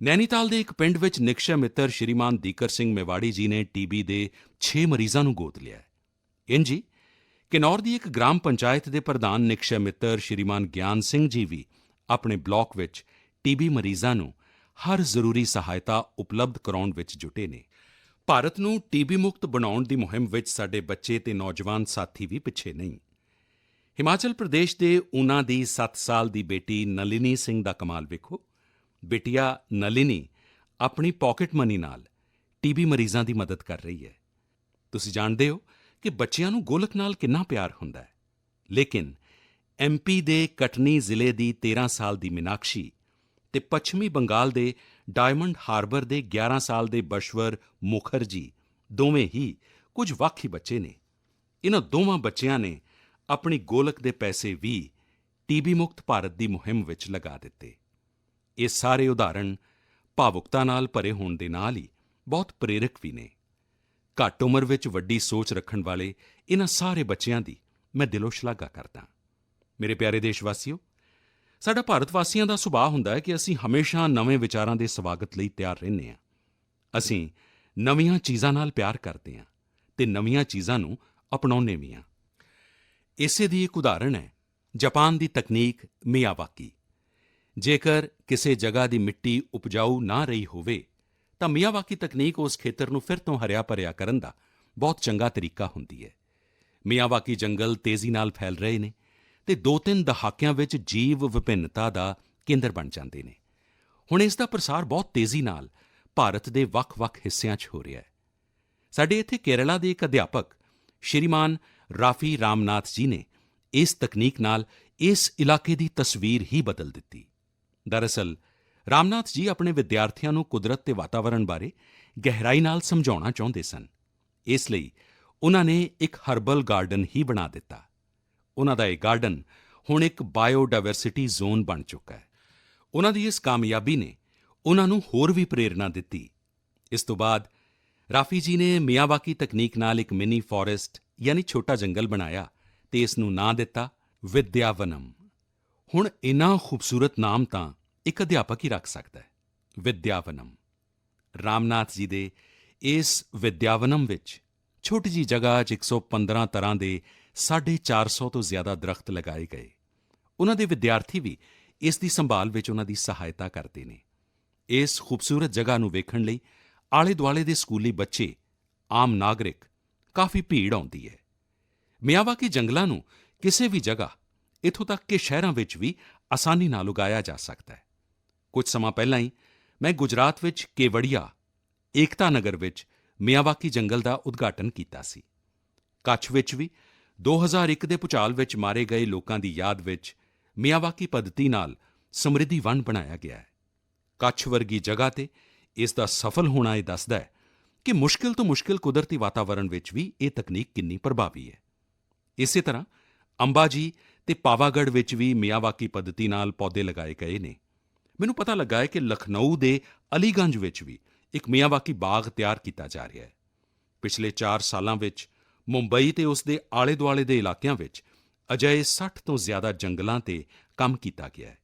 ਨੈਨੀਤਾਲ ਦੇ ਇੱਕ ਪਿੰਡ ਵਿੱਚ ਨਿਕਸ਼ੈ ਮਿੱਤਰ ਸ਼੍ਰੀਮਾਨ ਦੀਕਰ ਸਿੰਘ ਮੇਵਾੜੀ ਜੀ ਨੇ ਟੀਬੀ ਦੇ 6 ਮਰੀਜ਼ਾਂ ਨੂੰ ਗੋਦ ਲਿਆ ਹੈ। ਇੰਝ ਹੀ ਕਿਨੌਰ ਦੀ ਇੱਕ ਗ੍ਰਾਮ ਪੰਚਾਇਤ ਦੇ ਪ੍ਰਧਾਨ ਨਿਕਸ਼ੈ ਮਿੱਤਰ ਸ਼੍ਰੀਮਾਨ ਗਿਆਨ ਸਿੰਘ ਜੀ ਵੀ ਆਪਣੇ ਬਲਾਕ ਵਿੱਚ ਟੀਬੀ ਮਰੀਜ਼ਾਂ ਨੂੰ ਹਰ ਜ਼ਰੂਰੀ ਸਹਾਇਤਾ ਉਪਲਬਧ ਕਰਾਉਣ ਵਿੱਚ ਜੁਟੇ ਨੇ। ਭਾਰਤ ਨੂੰ ਟੀਬੀ ਮੁਕਤ ਬਣਾਉਣ ਦੀ ਮੁਹਿੰਮ ਵਿੱਚ ਸਾਡੇ ਬੱਚੇ ਤੇ ਨੌਜਵਾਨ ਸਾਥੀ ਵੀ ਪਿੱਛੇ ਨਹੀਂ। ਹਿਮਾਚਲ ਪ੍ਰਦੇਸ਼ ਦੇ ਊਨਾ ਦੀ 7 ਸਾਲ ਦੀ ਬੇਟੀ ਨਲਿਨੀ ਸਿੰਘ ਦਾ ਕਮਾਲ ਵੇਖੋ। ਬਿਟੀਆ ਨਲਿਨੀ ਆਪਣੀ ਪਾਕਟ ਮਨੀ ਨਾਲ ਟੀਬੀ ਮਰੀਜ਼ਾਂ ਦੀ ਮਦਦ ਕਰ ਰਹੀ ਹੈ। ਤੁਸੀਂ ਜਾਣਦੇ ਹੋ ਕਿ ਬੱਚਿਆਂ ਨੂੰ ਗੋਲਕ ਨਾਲ ਕਿੰਨਾ ਪਿਆਰ ਹੁੰਦਾ ਹੈ, ਲੇਕਿਨ ਐਮਪੀ ਦੇ ਕਟਨੀ ਜ਼ਿਲ੍ਹੇ ਦੀ 13 ਸਾਲ ਦੀ ਮੀਨਾਕਸ਼ੀ ਤੇ ਪੱਛਮੀ ਬੰਗਾਲ ਦੇ ਡਾਇਮੰਡ ਹਾਰਬਰ ਦੇ 11 ਸਾਲ ਦੇ ਬਸ਼ਵਰ ਮੁਖਰਜੀ ਦੋਵੇਂ ਹੀ ਕੁਝ ਵੱਖ ਹੀ ਬੱਚੇ ਨੇ। ਇਨ੍ਹਾਂ ਦੋਵਾਂ ਬੱਚਿਆਂ ਨੇ ਆਪਣੀ ਗੋਲਕ ਦੇ ਪੈਸੇ ਵੀ ਟੀਬੀ ਮੁਕਤ ਭਾਰਤ ਦੀ ਮੁਹਿੰਮ ਵਿੱਚ ਲਗਾ ਦਿੱਤੇ। ਇਹ ਸਾਰੇ ਉਦਾਹਰਣ ਭਾਵੁਕਤਾ ਨਾਲ ਭਰੇ ਹੋਣ ਦੇ ਨਾਲ ਹੀ ਬਹੁਤ ਪ੍ਰੇਰਕ ਵੀ ਨੇ। ਘੱਟ ਉਮਰ ਵਿੱਚ ਵੱਡੀ ਸੋਚ ਰੱਖਣ ਵਾਲੇ ਇਨ੍ਹਾਂ ਸਾਰੇ ਬੱਚਿਆਂ ਦੀ ਮੈਂ ਦਿਲੋਂ ਸ਼ਲਾਘਾ ਕਰਦਾ। ਮੇਰੇ ਪਿਆਰੇ ਦੇਸ਼ਵਾਸੀਓ, ਸਾਡਾ ਭਾਰਤ ਵਾਸੀਆਂ ਦਾ ਸੁਭਾਅ ਹੁੰਦਾ ਹੈ ਕਿ ਅਸੀਂ ਹਮੇਸ਼ਾ ਨਵੇਂ ਵਿਚਾਰਾਂ ਦੇ ਸਵਾਗਤ ਲਈ ਤਿਆਰ ਰਹਿੰਦੇ ਹਾਂ। ਅਸੀਂ ਨਵੀਆਂ ਚੀਜ਼ਾਂ ਨਾਲ ਪਿਆਰ ਕਰਦੇ ਹਾਂ ਤੇ ਨਵੀਆਂ ਚੀਜ਼ਾਂ ਨੂੰ ਅਪਣਾਉਂਦੇ ਵੀ ਹਾਂ। ਇਸੇ ਦੀ ਇੱਕ ਉਦਾਹਰਣ ਹੈ ਜਾਪਾਨ ਦੀ ਤਕਨੀਕ ਮਿਆਵਾਕੀ। ਜੇਕਰ ਕਿਸੇ ਜਗ੍ਹਾ ਦੀ ਮਿੱਟੀ ਉਪਜਾਊ ਨਾ ਰਹੀ ਹੋਵੇ ਤਾਂ ਮਿਆਵਾਕੀ ਤਕਨੀਕ ਉਸ ਖੇਤਰ ਨੂੰ ਫਿਰ ਤੋਂ ਹਰਿਆ-ਭਰਿਆ ਕਰਨ ਦਾ ਬਹੁਤ ਚੰਗਾ ਤਰੀਕਾ ਹੁੰਦੀ ਹੈ। ਮਿਆਵਾਕੀ ਜੰਗਲ ਤੇਜ਼ੀ ਨਾਲ ਫੈਲ ਰਹੇ ਨੇ ਅਤੇ 2-3 ਦਹਾਕਿਆਂ ਵਿੱਚ ਜੀਵ ਵਿਭਿੰਨਤਾ ਦਾ ਕੇਂਦਰ ਬਣ ਜਾਂਦੇ ਨੇ। ਹੁਣ ਇਸ ਦਾ ਪ੍ਰਸਾਰ ਬਹੁਤ ਤੇਜ਼ੀ ਨਾਲ ਭਾਰਤ ਦੇ ਵੱਖ-ਵੱਖ ਹਿੱਸਿਆਂ 'ਚ ਹੋ ਰਿਹਾ ਹੈ। ਸਾਡੇ ਇੱਥੇ ਕੇਰਲਾ ਦੇ ਇੱਕ ਅਧਿਆਪਕ ਸ਼੍ਰੀਮਾਨ ਰਾਫੀ ਰਾਮਨਾਥ ਜੀ ਨੇ ਇਸ ਤਕਨੀਕ ਨਾਲ ਇਸ ਇਲਾਕੇ ਦੀ ਤਸਵੀਰ ਹੀ ਬਦਲ ਦਿੱਤੀ। ਦਰਅਸਲ ਰਾਮਨਾਥ ਜੀ ਆਪਣੇ ਵਿਦਿਆਰਥੀਆਂ ਨੂੰ ਕੁਦਰਤ ਤੇ ਵਾਤਾਵਰਣ ਬਾਰੇ ਗਹਿਰਾਈ ਨਾਲ ਸਮਝਾਉਣਾ ਚਾਹੁੰਦੇ ਸਨ। ਇਸ ਲਈ ਉਨ੍ਹਾਂ ਨੇ ਇੱਕ ਹਰਬਲ ਗਾਰਡਨ ਹੀ ਬਣਾ ਦਿੱਤਾ। ਉਨ੍ਹਾਂ ਦਾ ਇਹ ਗਾਰਡਨ ਹੁਣ ਇੱਕ ਬਾਇਓਡਾਇਵਰਸਿਟੀ ਜ਼ੋਨ ਬਣ ਚੁੱਕਾ ਹੈ। ਉਨ੍ਹਾਂ ਦੀ ਇਸ ਕਾਮਯਾਬੀ ਨੇ ਉਨ੍ਹਾਂ ਨੂੰ ਹੋਰ ਵੀ ਪ੍ਰੇਰਣਾ ਦਿੱਤੀ। ਇਸ ਤੋਂ ਬਾਅਦ ਰਾਫੀ ਜੀ ਨੇ ਮਿਆਵਾਕੀ ਤਕਨੀਕ ਨਾਲ ਇੱਕ ਮਿੰਨੀ ਫਾਰੈਸਟ ਯਾਨੀ ਛੋਟਾ ਜੰਗਲ ਬਣਾਇਆ ਅਤੇ ਇਸ ਨੂੰ ਨਾਂ ਦਿੱਤਾ ਵਿਦਿਆਵਨਮ। ਹੁਣ ਇੰਨਾ ਖੂਬਸੂਰਤ ਨਾਮ ਤਾਂ ਇੱਕ ਅਧਿਆਪਕ ਹੀ ਰੱਖ ਸਕਦਾ ਹੈ, ਵਿਦਿਆਵਨਮ। ਰਾਮਨਾਥ ਜੀ ਦੇ ਇਸ ਵਿਦਿਆਵਨਮ ਵਿੱਚ ਛੋਟੀ ਜਿਹੀ ਜਗ੍ਹਾ 'ਚ 115 ਤਰ੍ਹਾਂ ਦੇ 450 ਤੋਂ ਜ਼ਿਆਦਾ ਦਰੱਖਤ ਲਗਾਏ ਗਏ। ਉਨ੍ਹਾਂ ਦੇ ਵਿਦਿਆਰਥੀ ਵੀ ਇਸ ਦੀ ਸੰਭਾਲ ਵਿੱਚ ਉਨ੍ਹਾਂ ਦੀ ਸਹਾਇਤਾ ਕਰਦੇ ਨੇ। ਇਸ ਖੂਬਸੂਰਤ ਜਗ੍ਹਾ ਨੂੰ ਵੇਖਣ ਲਈ ਆਲੇ-ਦੁਆਲੇ ਦੇ ਸਕੂਲੀ ਬੱਚੇ, ਆਮ ਨਾਗਰਿਕ ਕਾਫੀ ਭੀੜ ਆਉਂਦੀ ਹੈ। ਮਿਆਵਾਕੀ ਜੰਗਲਾਂ ਨੂੰ ਕਿਸੇ ਵੀ ਜਗ੍ਹਾ, ਇੱਥੋਂ ਤੱਕ ਕਿ ਸ਼ਹਿਰਾਂ ਵਿੱਚ ਵੀ ਆਸਾਨੀ ਨਾਲ ਉਗਾਇਆ ਜਾ ਸਕਦਾ ਹੈ। ਕੁਝ ਸਮਾਂ ਪਹਿਲਾਂ ਹੀ ਮੈਂ ਗੁਜਰਾਤ ਵਿੱਚ ਕੇਵੜੀਆ, ਏਕਤਾ ਨਗਰ ਵਿੱਚ ਮਿਆਵਾਕੀ ਜੰਗਲ ਦਾ ਉਦਘਾਟਨ ਕੀਤਾ ਸੀ। ਕੱਛ ਵਿੱਚ ਵੀ 2001 ਦੇ ਭੁਚਾਲ ਵਿੱਚ ਮਾਰੇ ਗਏ ਲੋਕਾਂ ਦੀ ਯਾਦ ਵਿੱਚ ਮਿਆਵਾਕੀ ਪੱਧਤੀ ਨਾਲ ਸਮਰਿੱਧੀ ਵਣ ਬਣਾਇਆ ਗਿਆ ਹੈ। ਕੱਛ ਵਰਗੀ ਜਗ੍ਹਾ 'ਤੇ ਇਸ ਦਾ ਸਫਲ ਹੋਣਾ ਇਹ ਦੱਸਦਾ ਹੈ ਕਿ ਮੁਸ਼ਕਿਲ ਤੋਂ ਮੁਸ਼ਕਿਲ ਕੁਦਰਤੀ ਵਾਤਾਵਰਣ ਵਿੱਚ ਵੀ ਇਹ ਤਕਨੀਕ ਕਿੰਨੀ ਪ੍ਰਭਾਵੀ ਹੈ। ਇਸੇ ਤਰ੍ਹਾਂ ਅੰਬਾਜੀ ਅਤੇ ਪਾਵਾਗੜ੍ਹ ਵਿੱਚ ਵੀ ਮਿਆਵਾਕੀ ਪੱਧਤੀ ਨਾਲ ਪੌਦੇ ਲਗਾਏ ਗਏ ਨੇ। ਮੈਨੂੰ ਪਤਾ ਲੱਗਾ ਹੈ ਕਿ ਲਖਨਊ ਦੇ ਅਲੀਗੰਜ ਵਿੱਚ ਵੀ ਇੱਕ ਮਿਆਵਾਕੀ ਬਾਗ ਤਿਆਰ ਕੀਤਾ ਜਾ ਰਿਹਾ ਹੈ। ਪਿਛਲੇ 4 ਸਾਲਾਂ ਵਿੱਚ ਮੁੰਬਈ ਅਤੇ ਉਸ ਦੇ ਆਲੇ-ਦੁਆਲੇ ਦੇ ਇਲਾਕਿਆਂ ਵਿੱਚ ਅਜਿਹੇ 60 ਤੋਂ ਜ਼ਿਆਦਾ ਜੰਗਲਾਂ 'ਤੇ ਕੰਮ ਕੀਤਾ ਗਿਆ ਹੈ।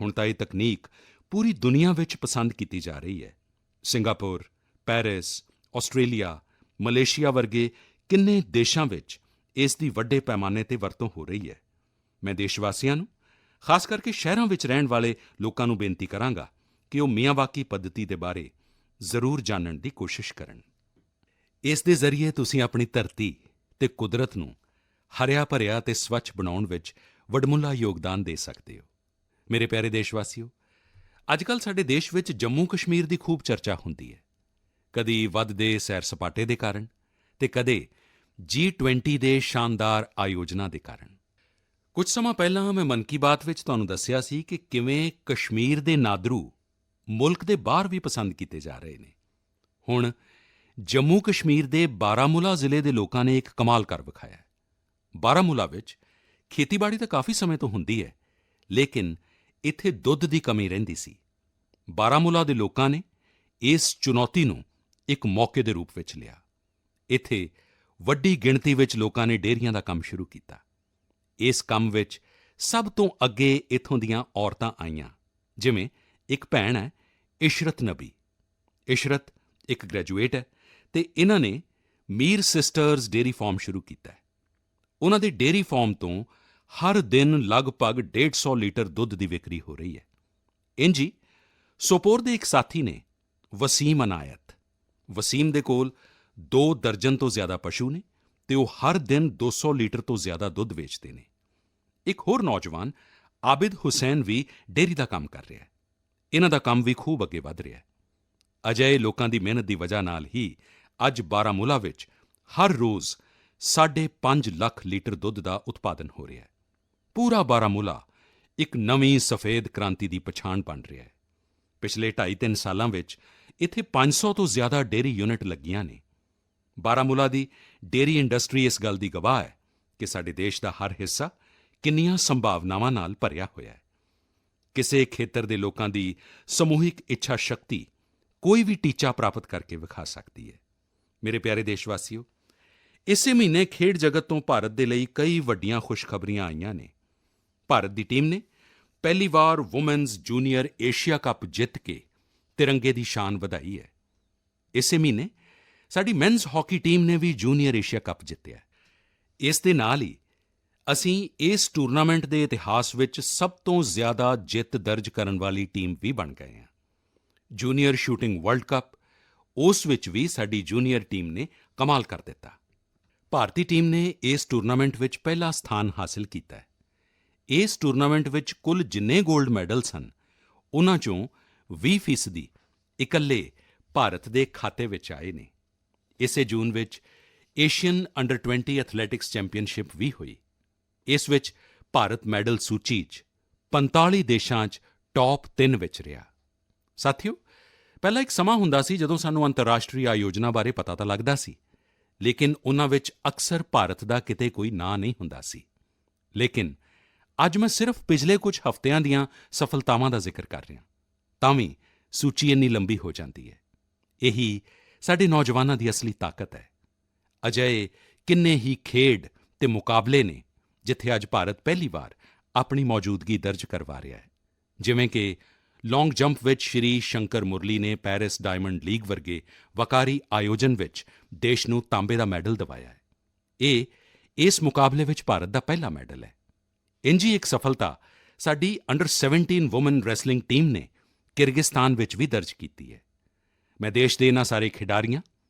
ਹੁਣ ਤਾਂ ਇਹ ਤਕਨੀਕ ਪੂਰੀ ਦੁਨੀਆ ਵਿੱਚ ਪਸੰਦ ਕੀਤੀ ਜਾ ਰਹੀ ਹੈ। ਸਿੰਗਾਪੁਰ, ਪੈਰਿਸ, ਆਸਟ੍ਰੇਲੀਆ, ਮਲੇਸ਼ੀਆ ਵਰਗੇ ਕਿੰਨੇ ਦੇਸ਼ਾਂ ਵਿੱਚ ਇਸ ਦੀ ਵੱਡੇ ਪੈਮਾਨੇ 'ਤੇ ਵਰਤੋਂ ਹੋ ਰਹੀ ਹੈ। ਮੈਂ ਦੇਸ਼ਵਾਸੀਆਂ ਨੂੰ, ਖਾਸ ਕਰਕੇ ਸ਼ਹਿਰਾਂ ਵਿੱਚ ਰਹਿਣ ਵਾਲੇ ਲੋਕਾਂ ਨੂੰ ਬੇਨਤੀ ਕਰਾਂਗਾ ਕਿ ਉਹ ਮਿਆਵਾਕੀ ਪੱਧਤੀ ਦੇ ਬਾਰੇ ਜ਼ਰੂਰ ਜਾਣਨ ਦੀ ਕੋਸ਼ਿਸ਼ ਕਰਨ। ਇਸ ਦੇ ਜ਼ਰੀਏ ਤੁਸੀਂ ਆਪਣੀ ਧਰਤੀ ਅਤੇ ਕੁਦਰਤ ਨੂੰ ਹਰਿਆ-ਭਰਿਆ ਅਤੇ ਸਵੱਛ ਬਣਾਉਣ ਵਿੱਚ ਵਡਮੁੱਲਾ ਯੋਗਦਾਨ ਦੇ ਸਕਦੇ ਹੋ। ਮੇਰੇ ਪਿਆਰੇ ਦੇਸ਼ਵਾਸੀਓ, ਅੱਜਕੱਲ੍ਹ ਸਾਡੇ ਦੇਸ਼ ਵਿੱਚ ਜੰਮੂ ਕਸ਼ਮੀਰ ਦੀ ਖੂਬ ਚਰਚਾ ਹੁੰਦੀ ਹੈ। ਕਦੀ ਵੱਧਦੇ ਸੈਰ-ਸਪਾਟੇ ਦੇ ਕਾਰਨ ਅਤੇ ਕਦੇ G20 ਦੇ ਸ਼ਾਨਦਾਰ ਆਯੋਜਨਾਂ ਦੇ ਕਾਰਨ। ਕੁਝ ਸਮਾਂ ਪਹਿਲਾਂ ਮੈਂ ਮਨ ਕੀ ਬਾਤ ਵਿੱਚ ਤੁਹਾਨੂੰ ਦੱਸਿਆ ਸੀ ਕਿ ਕਿਵੇਂ ਕਸ਼ਮੀਰ ਦੇ ਨਾਦਰੂ ਮੁਲਕ ਦੇ ਬਾਹਰ ਵੀ ਪਸੰਦ ਕੀਤੇ ਜਾ ਰਹੇ ਨੇ। ਹੁਣ ਜੰਮੂ ਕਸ਼ਮੀਰ ਦੇ ਬਾਰਾਮੂਲਾ ਜ਼ਿਲ੍ਹੇ ਦੇ ਲੋਕਾਂ ਨੇ ਇੱਕ ਕਮਾਲ ਕਰ ਵਿਖਾਇਆ ਹੈ। ਬਾਰਾਮੂਲਾ ਵਿੱਚ ਖੇਤੀਬਾੜੀ ਤਾਂ ਕਾਫੀ ਸਮੇਂ ਤੋਂ ਹੁੰਦੀ ਹੈ, ਲੇਕਿਨ ਇੱਥੇ ਦੁੱਧ ਦੀ ਕਮੀ ਰਹਿੰਦੀ ਸੀ। ਬਾਰਾਮੂਲਾ ਦੇ ਲੋਕਾਂ ਨੇ ਇਸ ਚੁਣੌਤੀ ਨੂੰ ਇੱਕ ਮੌਕੇ ਦੇ ਰੂਪ ਵਿੱਚ ਲਿਆ। ਇੱਥੇ ਵੱਡੀ ਗਿਣਤੀ ਵਿੱਚ ਲੋਕਾਂ ਨੇ ਡੇਅਰੀਆਂ ਦਾ ਕੰਮ ਸ਼ੁਰੂ ਕੀਤਾ। ਇਸ ਕੰਮ ਵਿੱਚ ਸਭ ਤੋਂ ਅੱਗੇ ਇੱਥੋਂ ਦੀਆਂ ਔਰਤਾਂ ਆਈਆਂ, ਜਿਵੇਂ ਇੱਕ ਭੈਣ ਹੈ ਇਸ਼ਰਤ ਨਬੀ। ਇਸ਼ਰਤ ਇੱਕ ਗ੍ਰੈਜੂਏਟ ਹੈ ਅਤੇ ਇਹਨਾਂ ਨੇ ਮੀਰ ਸਿਸਟਰਜ਼ ਡੇਅਰੀ ਫਾਰਮ ਸ਼ੁਰੂ ਕੀਤਾ ਹੈ। ਉਨ੍ਹਾਂ ਦੇ ਡੇਅਰੀ ਫਾਰਮ ਤੋਂ ਹਰ ਦਿਨ ਲਗਭਗ 150 ਲੀਟਰ ਦੁੱਧ ਦੀ ਵਿਕਰੀ ਹੋ ਰਹੀ ਹੈ। ਇੰਝ ਹੀ ਸੋਪੋਰ ਦੇ ਇੱਕ ਸਾਥੀ ਨੇ ਵਸੀਮ ਅਨਾਇਤ। ਵਸੀਮ ਦੇ ਕੋਲ 2 ਦਰਜਨ ਤੋਂ ਜ਼ਿਆਦਾ ਪਸ਼ੂ ਨੇ ਅਤੇ ਉਹ ਹਰ ਦਿਨ 200 ਲੀਟਰ ਤੋਂ ਜ਼ਿਆਦਾ ਦੁੱਧ ਵੇਚਦੇ ਨੇ। ਇੱਕ ਹੋਰ ਨੌਜਵਾਨ ਆਬਿਦ ਹੁਸੈਨ ਵੀ ਡੇਅਰੀ ਦਾ ਕੰਮ ਕਰ ਰਿਹਾ ਹੈ। ਇਹਨਾਂ ਦਾ ਕੰਮ ਵੀ ਖੂਬ ਅੱਗੇ ਵਧ ਰਿਹਾ ਹੈ। ਅਜਿਹੇ ਲੋਕਾਂ ਦੀ ਮਿਹਨਤ ਦੀ ਵਜ੍ਹਾ ਨਾਲ ਹੀ ਅੱਜ ਬਾਰਾਮੂਲਾ ਵਿੱਚ ਹਰ ਰੋਜ਼ 5.5 ਲੱਖ ਲੀਟਰ ਦੁੱਧ ਦਾ ਉਤਪਾਦਨ ਹੋ ਰਿਹਾ ਹੈ। ਪੂਰਾ ਬਾਰਾਮੂਲਾ ਇੱਕ ਨਵੀਂ ਸਫੇਦ ਕ੍ਰਾਂਤੀ ਦੀ ਪਛਾਣ ਬਣ ਰਿਹਾ ਹੈ। ਪਿਛਲੇ 2.5-3 ਸਾਲਾਂ ਵਿੱਚ ਇੱਥੇ 500 ਤੋਂ ਜ਼ਿਆਦਾ ਡੇਅਰੀ ਯੂਨਿਟ ਲੱਗੀਆਂ ਨੇ। ਬਾਰਾਮੂਲਾ ਦੀ ਡੇਅਰੀ ਇੰਡਸਟਰੀ ਇਸ ਗੱਲ ਦੀ ਗਵਾਹ ਹੈ ਕਿ ਸਾਡੇ ਦੇਸ਼ ਦਾ ਹਰ ਹਿੱਸਾ ਕਿੰਨੀਆਂ ਸੰਭਾਵਨਾਵਾਂ ਨਾਲ ਭਰਿਆ ਹੋਇਆ ਹੈ। ਕਿਸੇ ਖੇਤਰ ਦੇ ਲੋਕਾਂ ਦੀ ਸਮੂਹਿਕ ਇੱਛਾ ਸ਼ਕਤੀ ਕੋਈ ਵੀ ਟੀਚਾ ਪ੍ਰਾਪਤ ਕਰਕੇ ਵਿਖਾ ਸਕਦੀ ਹੈ। ਮੇਰੇ ਪਿਆਰੇ ਦੇਸ਼ਵਾਸੀਓ, ਇਸੇ ਮਹੀਨੇ ਖੇਡ ਜਗਤ ਤੋਂ ਭਾਰਤ ਦੇ ਲਈ ਕਈ ਵੱਡੀਆਂ ਖੁਸ਼ਖਬਰੀਆਂ ਆਈਆਂ ਨੇ। ਭਾਰਤ ਦੀ ਟੀਮ ਨੇ ਪਹਿਲੀ ਵਾਰ ਵੂਮੈਨਜ਼ ਜੂਨੀਅਰ ਏਸ਼ੀਆ ਕੱਪ ਜਿੱਤ ਕੇ ਤਿਰੰਗੇ ਦੀ ਸ਼ਾਨ ਵਧਾਈ ਹੈ। ਇਸੇ ਮਹੀਨੇ ਸਾਡੀ ਮੈਨਜ਼ ਹਾਕੀ ਟੀਮ ਨੇ ਵੀ ਜੂਨੀਅਰ ਏਸ਼ੀਆ ਕੱਪ ਜਿੱਤਿਆ। ਇਸ ਦੇ ਨਾਲ ਹੀ ਅਸੀਂ ਇਸ ਟੂਰਨਾਮੈਂਟ ਦੇ ਇਤਿਹਾਸ ਵਿੱਚ ਸਭ ਤੋਂ ਜ਼ਿਆਦਾ ਜਿੱਤ ਦਰਜ ਕਰਨ ਵਾਲੀ ਟੀਮ ਵੀ ਬਣ ਗਏ ਹਾਂ। ਜੂਨੀਅਰ ਸ਼ੂਟਿੰਗ ਵਰਲਡ ਕੱਪ, ਉਸ ਵਿੱਚ ਵੀ ਸਾਡੀ ਜੂਨੀਅਰ ਟੀਮ ਨੇ ਕਮਾਲ ਕਰ ਦਿੱਤਾ। ਭਾਰਤੀ ਟੀਮ ਨੇ ਇਸ ਟੂਰਨਾਮੈਂਟ ਵਿੱਚ ਪਹਿਲਾ ਸਥਾਨ ਹਾਸਿਲ ਕੀਤਾ ਹੈ। ਇਸ ਟੂਰਨਾਮੈਂਟ ਵਿੱਚ ਕੁੱਲ ਜਿੰਨੇ ਗੋਲਡ ਮੈਡਲ ਸਨ, ਉਨ੍ਹਾਂ 'ਚੋਂ 20% ਇਕੱਲੇ ਭਾਰਤ ਦੇ ਖਾਤੇ ਵਿੱਚ ਆਏ ਨੇ। ਇਸੇ ਜੂਨ ਵਿੱਚ ਏਸ਼ੀਅਨ ਅੰਡਰ-20 ਐਥਲੈਟਿਕਸ ਚੈਂਪੀਅਨਸ਼ਿਪ ਵੀ ਹੋਈ। ਇਸ ਵਿੱਚ ਭਾਰਤ ਮੈਡਲ ਸੂਚੀ 'ਚ 45 ਦੇਸ਼ਾਂ 'ਚ ਟੌਪ 3 ਵਿੱਚ ਰਿਹਾ। ਸਾਥੀਓ, ਪਹਿਲਾਂ ਇੱਕ ਸਮਾਂ ਹੁੰਦਾ ਸੀ ਜਦੋਂ ਸਾਨੂੰ ਅੰਤਰਰਾਸ਼ਟਰੀ ਆਯੋਜਨਾਂ ਬਾਰੇ ਪਤਾ ਤਾਂ ਲੱਗਦਾ ਸੀ, ਲੇਕਿਨ ਉਨ੍ਹਾਂ ਵਿੱਚ ਅਕਸਰ ਭਾਰਤ ਦਾ ਕਿਤੇ ਕੋਈ ਨਾਂ ਨਹੀਂ ਹੁੰਦਾ ਸੀ। ਲੇਕਿਨ ਅੱਜ ਮੈਂ ਸਿਰਫ ਪਿਛਲੇ ਕੁਝ ਹਫ਼ਤਿਆਂ ਦੀਆਂ ਸਫਲਤਾਵਾਂ ਦਾ ਜ਼ਿਕਰ ਕਰ ਰਿਹਾ, ਤਾਂ ਵੀ ਸੂਚੀ ਇੰਨੀ ਲੰਬੀ ਹੋ ਜਾਂਦੀ ਹੈ। ਇਹੀ ਸਾਡੇ ਨੌਜਵਾਨਾਂ ਦੀ ਅਸਲੀ ਤਾਕਤ ਹੈ। ਅਜਿਹੇ ਕਿੰਨੇ ਹੀ ਖੇਡ ਤੇ ਮੁਕਾਬਲੇ ਨੇ ਜਿੱਥੇ ਅੱਜ ਭਾਰਤ ਪਹਿਲੀ ਵਾਰ ਆਪਣੀ ਮੌਜੂਦਗੀ ਦਰਜ ਕਰਵਾ ਰਿਹਾ ਹੈ, ਜਿਵੇਂ ਕਿ ਲੌਂਗ ਜੰਪ ਵਿੱਚ ਸ਼੍ਰੀ ਸ਼ੰਕਰ ਮੁਰਲੀ ਨੇ ਪੈਰਿਸ ਡਾਇਮੰਡ ਲੀਗ ਵਰਗੇ ਵਕਾਰੀ ਆਯੋਜਨ ਵਿੱਚ ਦੇਸ਼ ਨੂੰ ਤਾਂਬੇ ਦਾ ਮੈਡਲ ਦਿਵਾਇਆ ਹੈ। ਇਹ ਇਸ ਮੁਕਾਬਲੇ ਵਿੱਚ ਭਾਰਤ ਦਾ ਪਹਿਲਾ ਮੈਡਲ ਹੈ। ਇੰਝ ਹੀ ਇੱਕ ਸਫਲਤਾ ਸਾਡੀ ਅੰਡਰ-17 ਵੂਮਨ ਰੈਸਲਿੰਗ ਟੀਮ ਨੇ ਕਿਰਗਿਸਤਾਨ ਵਿੱਚ ਵੀ ਦਰਜ ਕੀਤੀ ਹੈ। ਮੈਂ ਦੇਸ਼ ਦੇ ਇਨ੍ਹਾਂ ਸਾਰੇ ਖਿਡਾਰੀਆਂ,